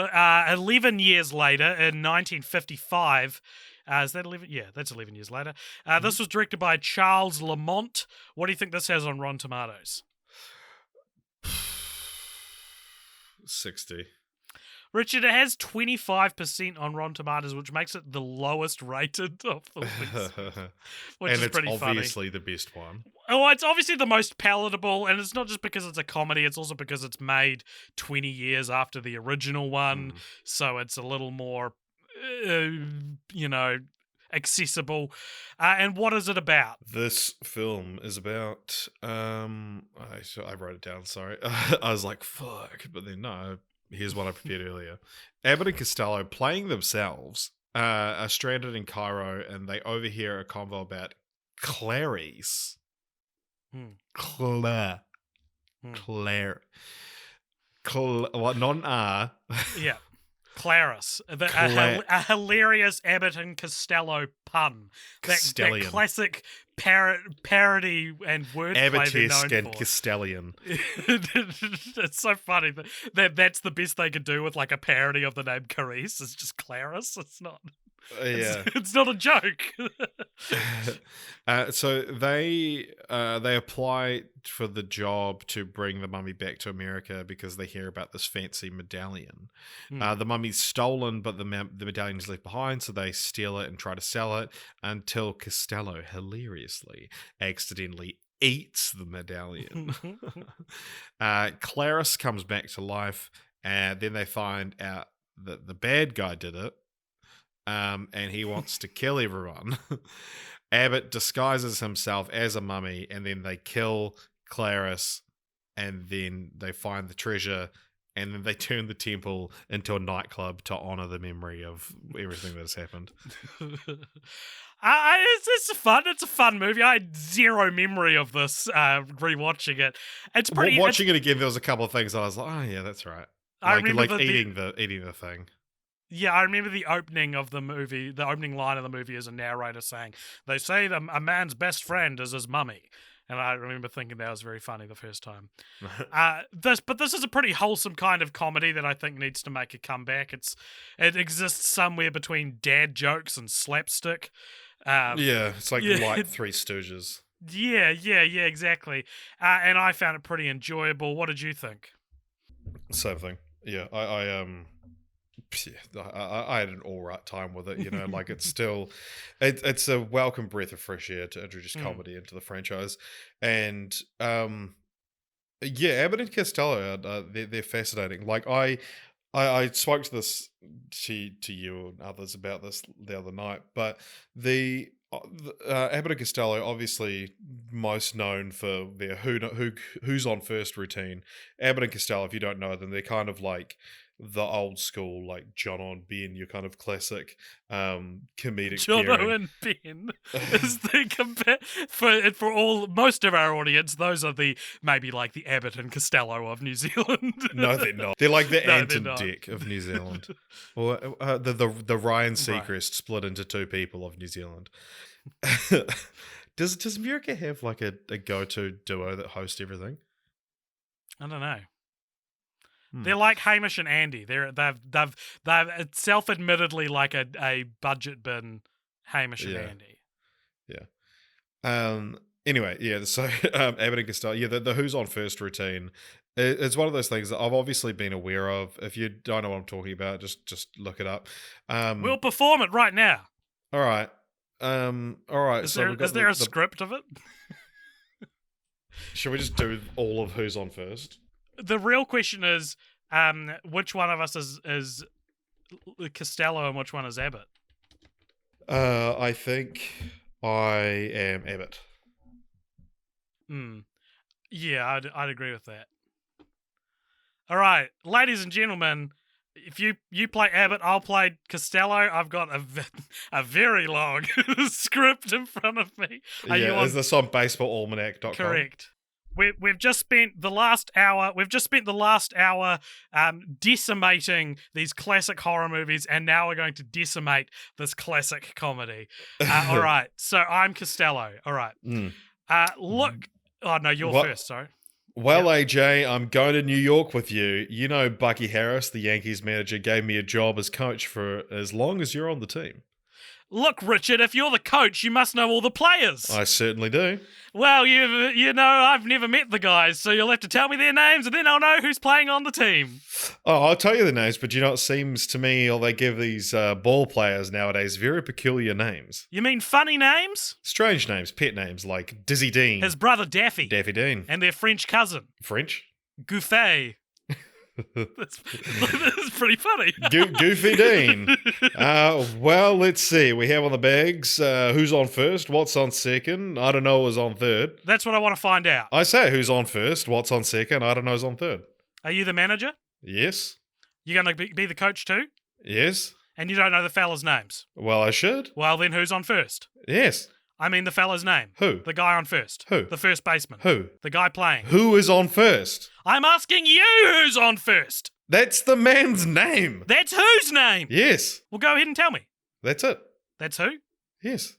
11 years later in 1955. Is that 11? Yeah, that's 11 years later. This was directed by Charles Lamont. What do you think this has on Rotten Tomatoes? 60. Richard, it has 25% on Rotten Tomatoes, which makes it the lowest rated of the list, which And is it's pretty funny. obviously the best one. Oh, it's obviously the most palatable, and it's not just because it's a comedy, it's also because it's made 20 years after the original one, Mm. so it's a little more, uh, accessible. And what is it about? This film is about I wrote it down, sorry. I was like, fuck, but then no, here's what I prepared earlier. Abbott and Costello playing themselves are stranded in Cairo, and they overhear a convo about Clarice. Hmm. Claire. Hmm. Claire. What, not an R. Yeah. Clarice, Cla- a hilarious Abbott and Costello pun. That Castellian. classic parody and wordplay they're known Abbotesque and for. Castellian. It's so funny that's the best they could do with like a parody of the name Carice. It's just Clarice. It's not. Yeah. It's not a joke. So they apply for the job to bring the mummy back to America because they hear about this fancy medallion. The mummy's stolen, but the medallion is left behind, so they steal it and try to sell it until Costello hilariously accidentally eats the medallion. Clarice comes back to life, and then they find out that the bad guy did it. And he wants to kill everyone. Abbott disguises himself as a mummy, and then they kill Clarice, and then they find the treasure, and then they turn the temple into a nightclub to honor the memory of everything that has happened. It's a fun movie. I had zero memory of this rewatching it. It's pretty. Watching it again, there was a couple of things that I was like, "Oh yeah, that's right." I remember eating the thing. Yeah, I remember the opening of the movie. The opening line of the movie is a narrator saying, "They say that a man's best friend is his mummy," and I remember thinking that was very funny the first time. This is a pretty wholesome kind of comedy that I think needs to make a comeback. It exists somewhere between dad jokes and slapstick. Yeah, it's like yeah. light Three Stooges. Yeah, exactly. And I found it pretty enjoyable. What did you think? Same thing. Yeah, I had an all right time with it. Like it's still, it's a welcome breath of fresh air to introduce comedy into the franchise, and yeah, Abbott and Costello, they're fascinating. Like I spoke to this to you and others about this the other night, but Abbott and Costello, obviously most known for their who's on first routine. Abbott and Costello, if you don't know them, they're kind of like the old school, like John on Ben, your kind of classic comedic Jono pairing. and Ben is the for all most of our audience. Those are the maybe like the Abbott and Costello of New Zealand. No, they're not. They're like the No, Ant they're and not. Dick of New Zealand, or the Ryan Right. Seacrest split into two people of New Zealand. Does America have like a go-to duo that host everything? I don't know. They're like Hamish and Andy. They've it's self-admittedly like a budget bin Hamish and Andy. Yeah. Anyway, yeah. So Abbott and Costello. Yeah, the Who's on First routine. It's one of those things that I've obviously been aware of. If you don't know what I'm talking about, just look it up. We'll perform it right now. All right. All right. Is So there a script of it? Should we just do all of Who's on First? The real question is, which one of us is Costello and which one is Abbott? I think I am Abbott. Yeah, I'd agree with that. All right, ladies and gentlemen, if you play Abbott, I'll play Costello. I've got a very long script in front of me. Is this on baseballalmanac.com? Correct. We've just spent the last hour. Decimating these classic horror movies, and now we're going to decimate this classic comedy. All right. So I'm Costello. All right. Look. Oh no, you're first. Sorry. Well, AJ, I'm going to New York with you. You know, Bucky Harris, the Yankees manager, gave me a job as coach for as long as you're on the team. Look, Richard, if you're the coach, you must know all the players. I certainly do. Well, you know, I've never met the guys, so you'll have to tell me their names, and then I'll know who's playing on the team. Oh, I'll tell you the names, but you know, it seems to me, or they give these ball players nowadays very peculiar names. You mean funny names? Strange names, pet names, like Dizzy Dean. His brother Daffy. Daffy Dean. And their French cousin. French? Gouffet. That's pretty funny. Goofy Dean. Well, let's see. We have on the bags who's on first, what's on second. I don't know who's on third. That's what I want to find out. I say who's on first, what's on second. I don't know who's on third. Are you the manager? Yes. You going to be the coach too? Yes. And you don't know the fellas' names? Well, I should. Well, then who's on first? Yes. I mean the fella's name. Who? The guy on first. Who? The first baseman. Who? The guy playing. Who is on first? I'm asking you who's on first. That's the man's name. That's whose name? Yes. Well, go ahead and tell me. That's it. That's who? Yes.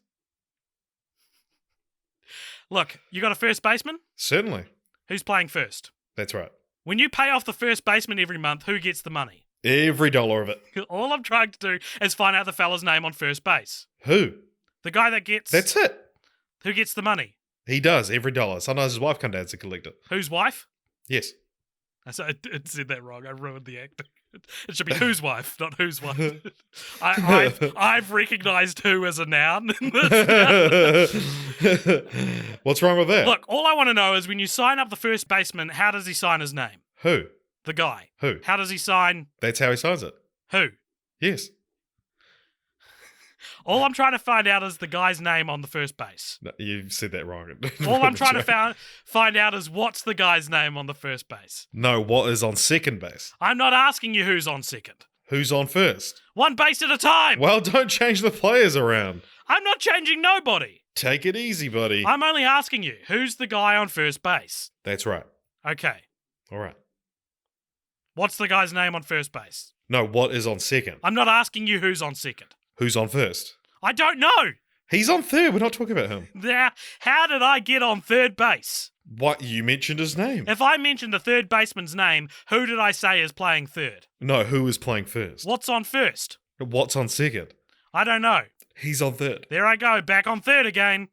Look, you got a first baseman? Certainly. Who's playing first? That's right. When you pay off the first baseman every month, who gets the money? Every dollar of it. All I'm trying to do is find out the fella's name on first base. Who? The guy that gets... That's it. Who gets the money? He does, every dollar. Sometimes his wife comes down to collect it. Whose wife? Yes. I said that wrong. I ruined the acting. It should be whose wife, not whose wife. I've recognised who as a noun. What's wrong with that? Look, all I want to know is when you sign up the first baseman, how does he sign his name? Who? The guy. Who? How does he sign? That's how he signs it. Who? Yes. All I'm trying to find out is the guy's name on the first base. No, you said that wrong. All I'm trying to find out is what's the guy's name on the first base. No, what is on second base? I'm not asking you who's on second. Who's on first? One base at a time. Well, don't change the players around. I'm not changing nobody. Take it easy, buddy. I'm only asking you, who's the guy on first base? That's right. Okay. All right. What's the guy's name on first base? No, what is on second? I'm not asking you who's on second. Who's on first? I don't know. He's on third. We're not talking about him. Now, how did I get on third base? What? You mentioned his name. If I mentioned the third baseman's name, who did I say is playing third? No, who is playing first? What's on first? What's on second? I don't know. He's on third. There I go, back on third again.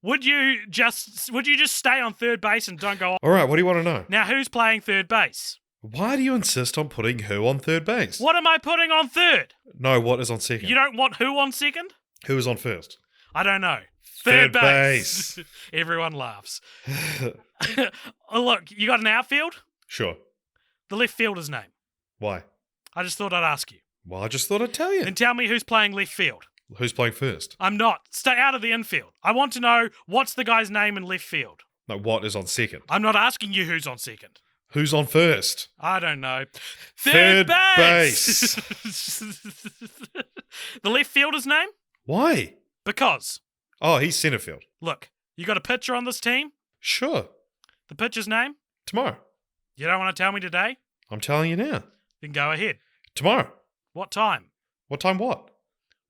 Would you just stay on third base and don't go on? All right, what do you want to know? Now, who's playing third base? Why do you insist on putting who on third base? What am I putting on third? No, what is on second? You don't want who on second? Who is on first? I don't know. Third base. Everyone laughs. Oh, look, you got an outfield? Sure. The left fielder's name. Why? I just thought I'd ask you. Well, I just thought I'd tell you. And tell me who's playing left field. Who's playing first? I'm not. Stay out of the infield. I want to know what's the guy's name in left field. No, what is on second? I'm not asking you who's on second. Who's on first? I don't know. Third base. The left fielder's name? Why? Because. Oh, he's center field. Look, you got a pitcher on this team? Sure. The pitcher's name? Tomorrow. You don't want to tell me today? I'm telling you now. Then go ahead. Tomorrow. What time? What time what?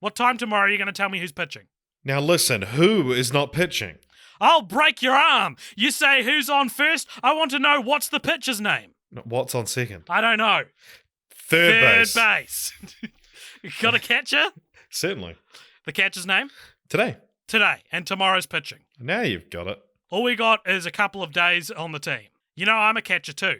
What time tomorrow are you going to tell me who's pitching? Now listen, who is not pitching? I'll break your arm. You say who's on first? I want to know what's the pitcher's name. No, what's on second? I don't know. Third base. base. You got a catcher? Certainly. The catcher's name? Today. Today. And tomorrow's pitching. Now you've got it. All we got is a couple of days on the team. You know, I'm a catcher too.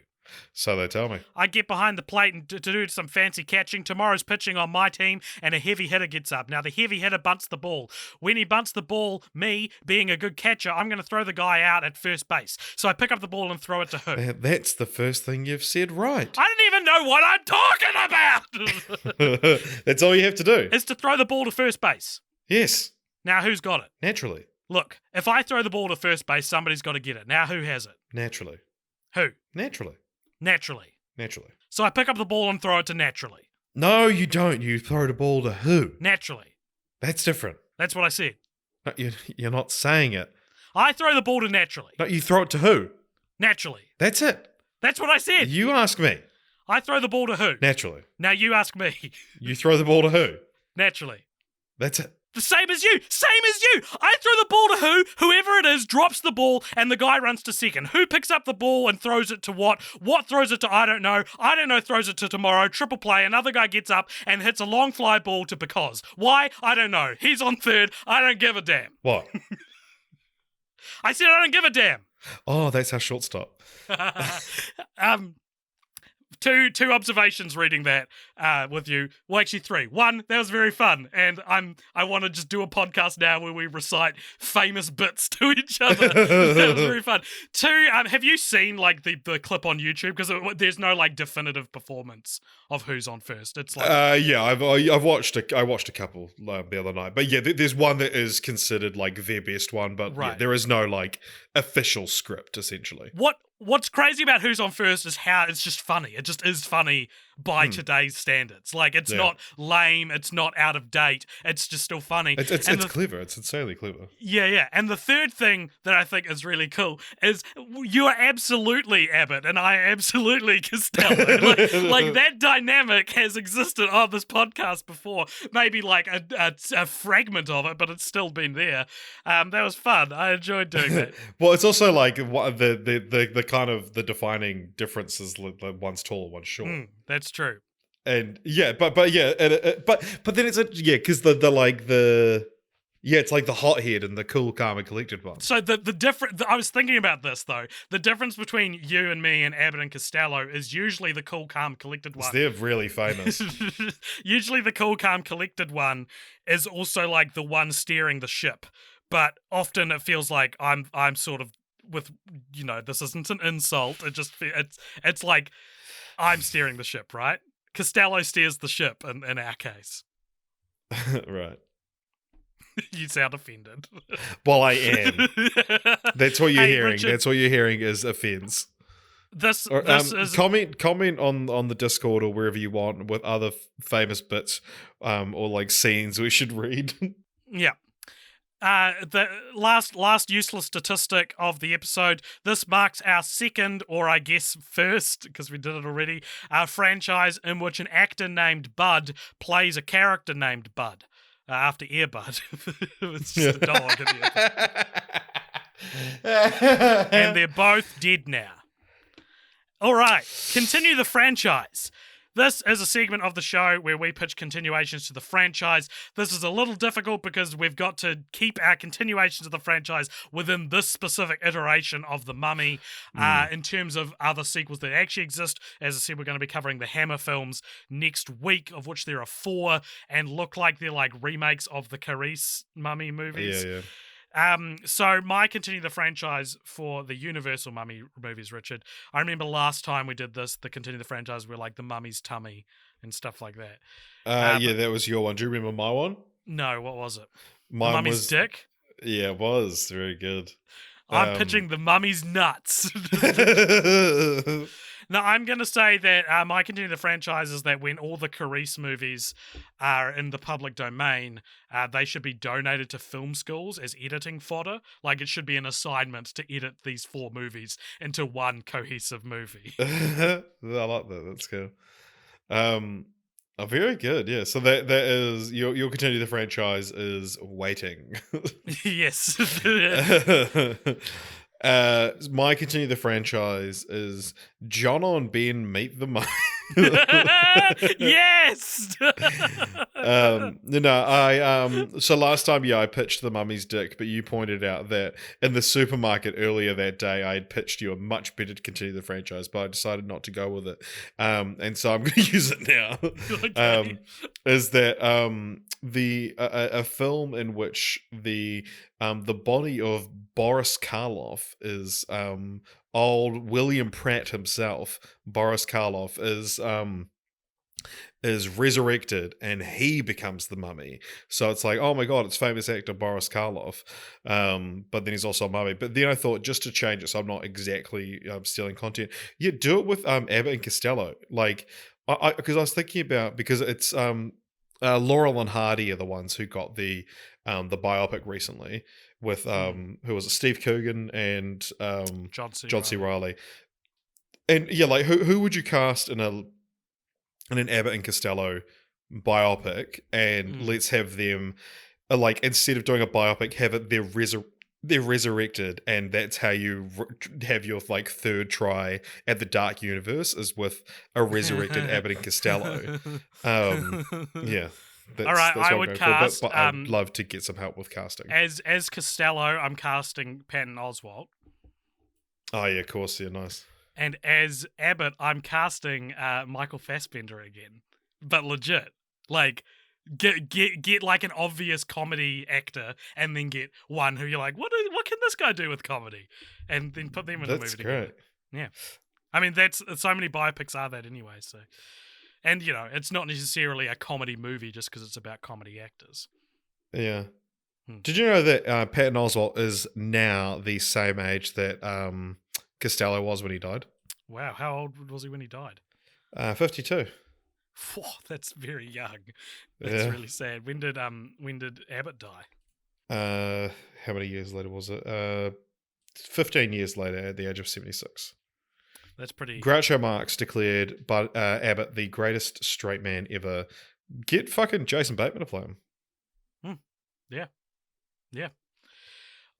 So they tell me. I get behind the plate and to do some fancy catching. Tomorrow's pitching on my team, and a heavy hitter gets up. Now, the heavy hitter bunts the ball. When he bunts the ball, me, being a good catcher, I'm going to throw the guy out at first base. So I pick up the ball and throw it to who? That's the first thing you've said right. I didn't even know what I'm talking about! That's all you have to do. Is to throw the ball to first base. Yes. Now, who's got it? Naturally. Look, if I throw the ball to first base, somebody's got to get it. Now, who has it? Naturally. Who? Naturally. Naturally. Naturally. So I pick up the ball and throw it to naturally. No, you don't. You throw the ball to who? Naturally. That's different. That's what I said. No, you're not saying it. I throw the ball to naturally. No, you throw it to who? Naturally. That's it. That's what I said. You ask me. I throw the ball to who? Naturally. Now you ask me. You throw the ball to who? Naturally. That's it. The same as you. Same as you. I throw the ball to who? Whoever it is drops the ball and the guy runs to second. Who picks up the ball and throws it to what? What throws it to I don't know. I don't know throws it to tomorrow. Triple play. Another guy gets up and hits a long fly ball to because. Why? I don't know. He's on third. I don't give a damn. What? I said I don't give a damn. Oh, that's our shortstop. Two observations reading that with you. Well, actually three. One, that was very fun, and I want to just do a podcast now where we recite famous bits to each other. That was very fun. Two, have you seen like the clip on YouTube? Because there's no like definitive performance of who's on first. It's like yeah, I've watched a couple the other night, but yeah, there's one that is considered like their best one, but right. Yeah, there is no like official script essentially. What's crazy about Who's on First is how it's just funny. It just is funny by today's standards. Like, it's not lame. It's not out of date. It's just still funny. It's clever. It's insanely clever. Yeah. And the third thing that I think is really cool is you are absolutely Abbott and I am absolutely Costello. like that dynamic has existed on this podcast before. Maybe like a fragment of it, but it's still been there. That was fun. I enjoyed doing that. Well, it's also like what the kind of the defining difference is one's tall, one's short. That's true. And yeah, but then it's because it's like the hothead and the cool, calm, and collected one. So the different. I was thinking about this though. The difference between you and me and Abbott and Costello is usually the cool, calm, collected one. They're really famous. Usually the cool, calm, collected one is also like the one steering the ship, but often it feels like I'm sort of with this isn't an insult. It just it's like I'm steering the ship, right? Costello steers the ship in our case. Right. You sound offended. Well, I am. That's what you're hearing. Richard, that's what you're hearing is offense. This is comment on the Discord or wherever you want with other famous bits or like scenes we should read. Yeah. The last useless statistic of the episode. This marks our second, or I guess first, because we did it already, franchise in which an actor named Bud plays a character named Bud. After Air Bud. It's just a dog in the episode. And they're both dead now. All right, continue the franchise. This is a segment of the show where we pitch continuations to the franchise. This is a little difficult because we've got to keep our continuations of the franchise within this specific iteration of The Mummy. In terms of other sequels that actually exist, as I said, we're going to be covering the Hammer films next week, of which there are 4, and look like they're like remakes of the Carice Mummy movies. Yeah. So my continue the franchise for the Universal Mummy movies, Richard. I remember last time we did this, the continue the franchise were like the mummy's tummy and stuff like that. Yeah, But that was your one. Do you remember my one? no, what was it? The Mine mummy's was, dick? yeah, it was very good. I'm Um, pitching the mummy's nuts. No, I'm going to say that I continue the franchise is that when all the Carice movies are in the public domain, they should be donated to film schools as editing fodder. Like, it should be an assignment to edit these 4 movies into one cohesive movie. I like that. That's good. Oh, very good. Yeah. So that is your continue the franchise is waiting. Yes. My continue the franchise is John on Ben meet the Mummy. Yes. So last time, yeah, I pitched the mummy's dick, but you pointed out that in the supermarket earlier that day, I had pitched you a much better to continue the franchise, but I decided not to go with it. And so I'm going to use it now. Okay. Is that a film in which the body of Boris Karloff is old William Pratt himself. Boris Karloff is resurrected and he becomes the mummy. So it's like, oh my god, it's famous actor Boris Karloff. But then he's also a mummy. But then I thought, just to change it so I'm not exactly stealing content, yeah, do it with Abbott and Costello. Like, because I was thinking about, because it's Laurel and Hardy are the ones who got the biopic recently with who was it, Steve Coogan and John C. John C. Reilly. Reilly. And yeah, like who would you cast in an Abbott and Costello biopic, and let's have them like, instead of doing a biopic, have it they're resurrected, and that's how you have your like third try at the Dark Universe, is with a resurrected Abbott and Costello. Yeah. All right, I would cast. But I'd love to get some help with casting. As Costello, I'm casting Patton Oswalt. Oh yeah, of course, yeah, nice. And as Abbott, I'm casting Michael Fassbender again, but legit. Like, get like an obvious comedy actor, and then get one who you're like, what can this guy do with comedy, and then put them in a movie together. Great. Yeah, I mean that's so many biopics are that anyway. So, and you know, it's not necessarily a comedy movie just because it's about comedy actors. Yeah. Did you know that Patton Oswalt is now the same age that Costello was when he died? Wow, how old was he when he died? 52. Whoa, that's very young. That's really sad. When did Abbott die? How many years later was it? 15 years later, at the age of 76. That's pretty. Groucho Marx declared Abbott the greatest straight man ever. Get fucking Jason Bateman to play him. Yeah.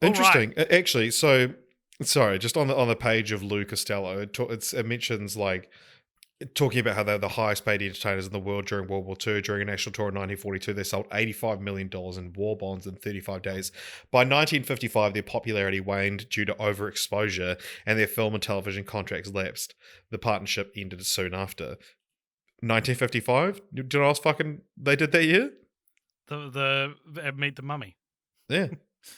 Interesting. Right. Actually, so sorry, just on the page of Lou Costello, it mentions like talking about how they're the highest paid entertainers in the world during World War II. During a national tour in 1942, they sold $85 million in war bonds in 35 days. By 1955, their popularity waned due to overexposure, and their film and television contracts lapsed. The partnership ended soon after. 1955? Did I ask fucking they did that year? The Meet the Mummy. Yeah.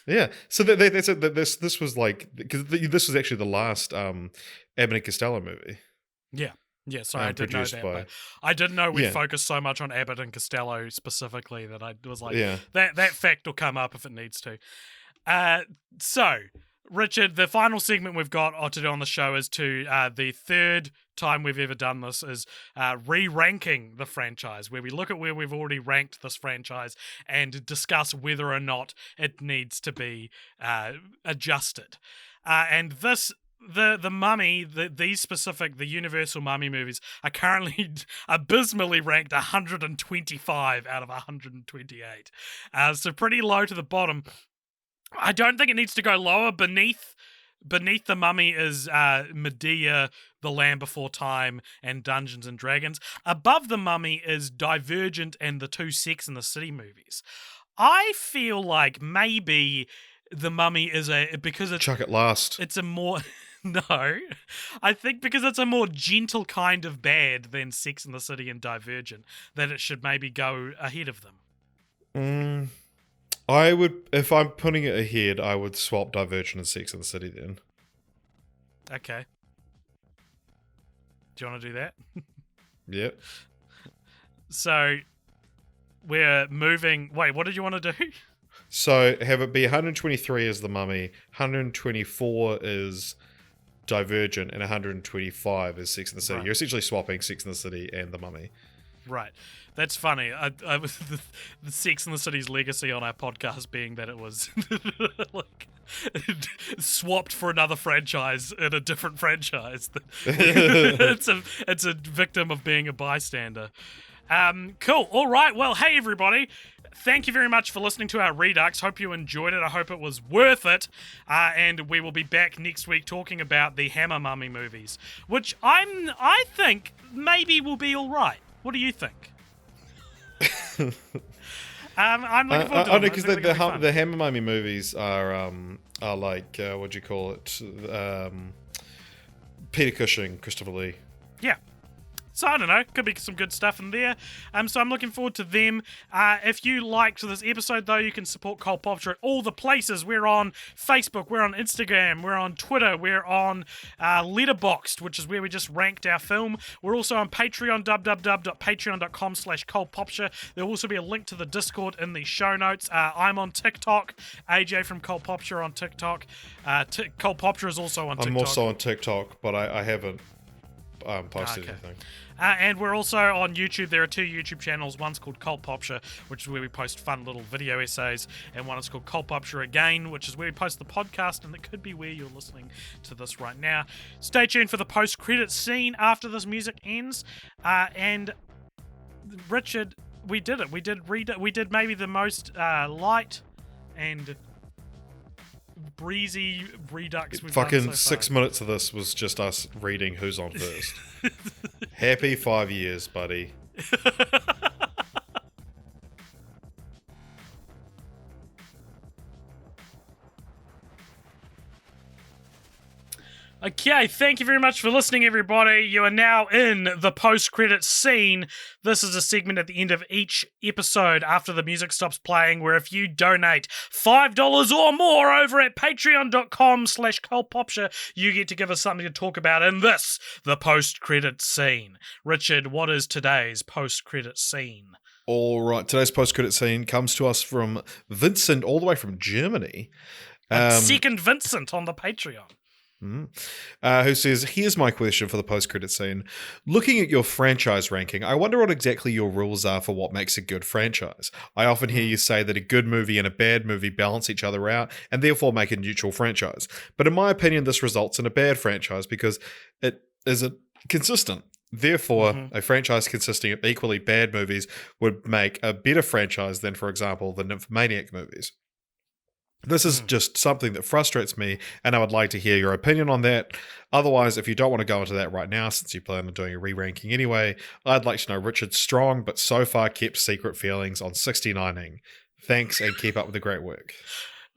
Yeah, so this was like, because this was actually the last Abbott and Costello movie. Yeah, sorry, I didn't know that. But I didn't know we focused so much on Abbott and Costello specifically that I was like, that fact will come up if it needs to. So, Richard, the final segment we've got to do on the show is the third time we've ever done this is re-ranking the franchise, where we look at where we've already ranked this franchise and discuss whether or not it needs to be adjusted. And this... The Mummy, the Universal Mummy movies are currently abysmally ranked 125 out of 128. So pretty low to the bottom. I don't think it needs to go lower. Beneath the Mummy is Medea, The Land Before Time, and Dungeons and Dragons. Above the Mummy is Divergent and the 2 Sex and the City movies. I feel like maybe the Mummy is because it's Chuck It Last. It's a more no, I think because it's a more gentle kind of bad than Sex and the City and Divergent, that it should maybe go ahead of them. I would, if I'm putting it ahead, I would swap Divergent and Sex and the City then. Okay. Do you want to do that? Yep. So we're moving. Wait, what did you want to do? So have it be 123 is The Mummy, 124 is Divergent, and 125 is Sex and the City. Right. You're essentially swapping Sex and the City and The Mummy. Right. That's funny. I was the Sex and the City's legacy on our podcast being that it was like swapped for another franchise in a different franchise. it's a victim of being a bystander. Cool. All right. Well, hey everybody. Thank you very much for listening to our Redux. Hope you enjoyed it. I hope it was worth it. And we will be back next week talking about the Hammer Mummy movies, which I think maybe will be all right. What do you think? I'm looking forward to it. Because the Hammer Mummy movies are like what do you call it? Peter Cushing, Christopher Lee. Yeah. So I don't know, could be some good stuff in there. So I'm looking forward to them. If you liked this episode, though, you can support Cult Popture at all the places. We're on Facebook, we're on Instagram, we're on Twitter, we're on Letterboxd, which is where we just ranked our film. We're also on Patreon, www.patreon.com/cultpopture. There'll also be a link to the Discord in the show notes. I'm on TikTok. AJ from Cult Popture on TikTok. Cult Popture is also on TikTok. I'm also on TikTok, but I haven't posted anything. And we're also on YouTube. There are 2 YouTube channels. One's called Cult Popture, which is where we post fun little video essays, and one is called Cult Popture Again, which is where we post the podcast, and it could be where you're listening to this right now. Stay tuned for the post-credit scene after this music ends. And Richard, we did it. We did maybe the most light and breezy Redux we've Fucking done so 6 far. minutes of this was just us reading who's on first. Happy 5 years, buddy. Okay, thank you very much for listening, everybody. You are now in the post-credits scene. This is a segment at the end of each episode after the music stops playing, where if you donate $5 or more over at patreon.com/cultpopture, you get to give us something to talk about in this, the post-credits scene. Richard, what is today's post-credits scene? All right, today's post-credit scene comes to us from Vincent, all the way from Germany. Second Vincent on the Patreon. Who says, here's my question for the post-credit scene. Looking at your franchise ranking, I wonder what exactly your rules are for what makes a good franchise. I often hear you say that a good movie and a bad movie balance each other out and therefore make a neutral franchise. But in my opinion, this results in a bad franchise because it isn't consistent. Therefore, a franchise consisting of equally bad movies would make a better franchise than, for example, the Nymphomaniac movies. This is just something that frustrates me, and I would like to hear your opinion on that. Otherwise, if you don't want to go into that right now, since you plan on doing a re-ranking anyway, I'd like to know Richard's strong but so far kept secret feelings on 69ing. Thanks, and keep up with the great work.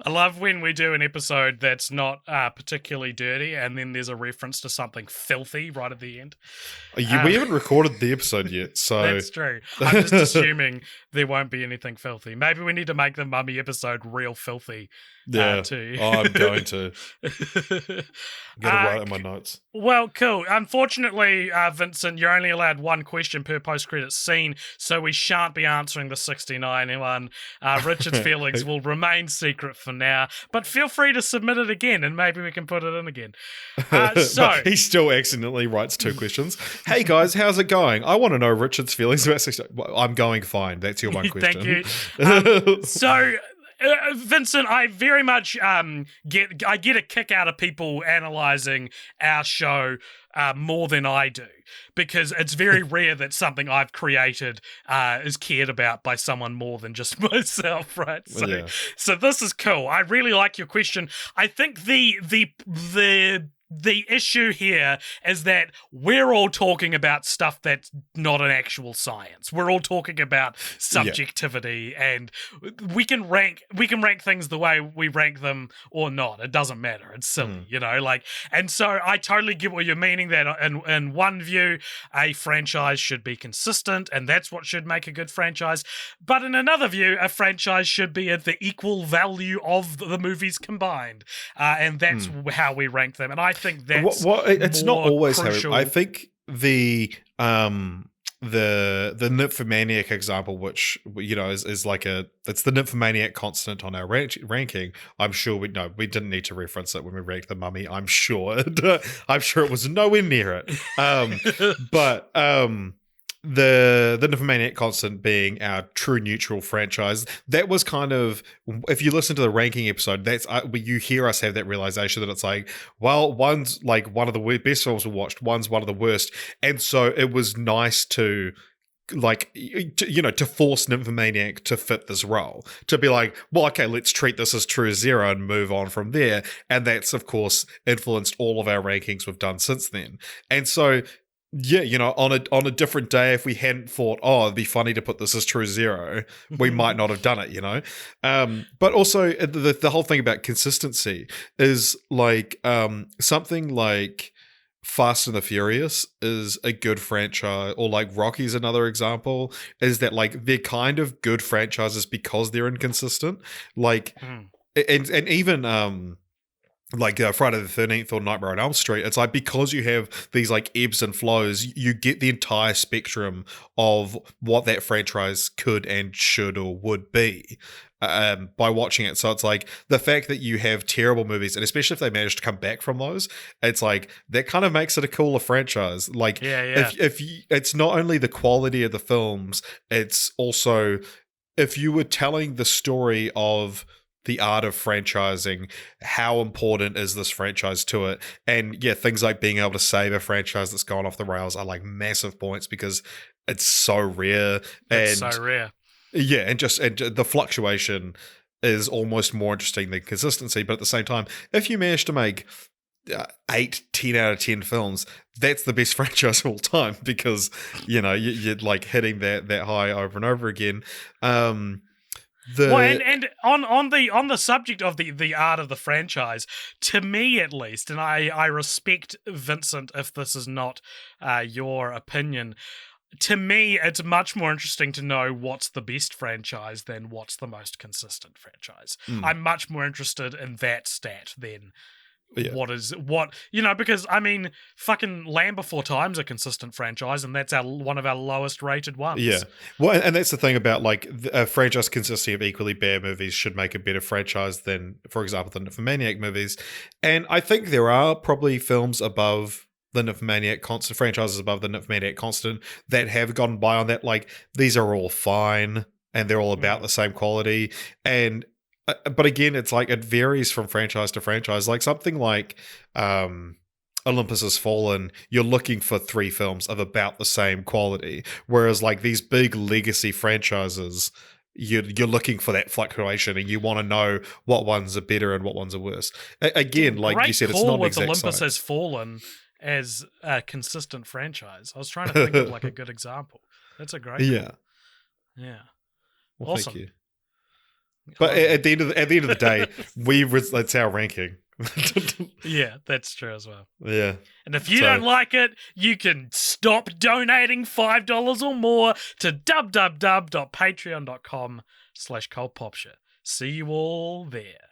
I love when we do an episode that's not particularly dirty, and then there's a reference to something filthy right at the end. We haven't recorded the episode yet, so... That's true. I'm just assuming there won't be anything filthy. Maybe we need to make the Mummy episode real filthy. Too. I'm going to. I'm going to write it in my notes. Well, cool. Unfortunately, Vincent, you're only allowed one question per post-credits scene, so we shan't be answering the 69 one. Richard's feelings will remain secret for now, but feel free to submit it again, and maybe we can put it in again. So he still accidentally writes 2 questions. Hey guys, how's it going? I want to know Richard's feelings about 69. Well, I'm going fine. That's your one question. Thank you. Vincent, I very much get a kick out of people analysing our show more than I do, because it's very rare that something I've created is cared about by someone more than just myself, right? So this is cool. I really like your question. I think the the issue here is that we're all talking about stuff that's not an actual science. We're all talking about subjectivity, and we can rank things the way we rank them or not. It doesn't matter. It's silly, and so I totally get what you're meaning, that in one view, a franchise should be consistent, and that's what should make a good franchise. But in another view, a franchise should be at the equal value of the movies combined, and that's how we rank them. And I think that's it's not always crucial. how I think the Nymphomaniac example, which is like it's the Nymphomaniac constant on our ranking. I'm sure we didn't need to reference it when we ranked The Mummy. I'm sure it was nowhere near it. But the Nymphomaniac constant being our true neutral franchise, that was kind of, if you listen to the ranking episode, that's you hear us have that realization that it's like, well, one's like one of the best films we watched, one's one of the worst, and so it was nice to force Nymphomaniac to fit this role, to be like, well, okay, let's treat this as true zero and move on from there. And that's of course influenced all of our rankings we've done since then. And so on a different day, if we hadn't thought, oh, it'd be funny to put this as true zero, we might not have done it, But also the whole thing about consistency is like something like Fast and the Furious is a good franchise, or like Rocky's another example, is that like they're kind of good franchises because they're inconsistent. Like, and even like Friday the 13th or Nightmare on Elm Street, it's like because you have these like ebbs and flows, you get the entire spectrum of what that franchise could and should or would be by watching it. So it's like the fact that you have terrible movies, and especially if they manage to come back from those, it's like that kind of makes it a cooler franchise. Like if it's not only the quality of the films, it's also if you were telling the story of the art of franchising, how important is this franchise to it? And things like being able to save a franchise that's gone off the rails are like massive points because it's so rare. It's so rare. Yeah, and the fluctuation is almost more interesting than consistency. But at the same time, if you manage to make 8-10 out of 10 films, that's the best franchise of all time because you're like hitting that high over and over again. And on the subject of the art of the franchise, to me at least, and I respect Vincent if this is not your opinion, to me it's much more interesting to know what's the best franchise than what's the most consistent franchise. I'm much more interested in that stat than because I mean, fucking Land Before Time's a consistent franchise, and that's one of our lowest rated ones. Yeah, well, and that's the thing about like a franchise consisting of equally bad movies should make a better franchise than, for example, the Nymphomaniac movies. And I think there are probably films above the Nymphomaniac constant, franchises above the Nymphomaniac constant that have gone by on that. Like these are all fine, and they're all about the same quality. And but again, it's like it varies from franchise to franchise. Like something like Olympus Has Fallen, you're looking for 3 films of about the same quality. Whereas like these big legacy franchises, you're looking for that fluctuation and you want to know what ones are better and what ones are worse. Again, like you said, it's not exact Olympus science. Has Fallen as a consistent franchise. I was trying to think of like a good example. That's a great call. Yeah. Well, awesome. Thank you. But at the end of the day, it's our ranking. Yeah, that's true as well. Yeah. And if you don't like it, you can stop donating $5 or more to www.patreon.com/cultpopshire. See you all there.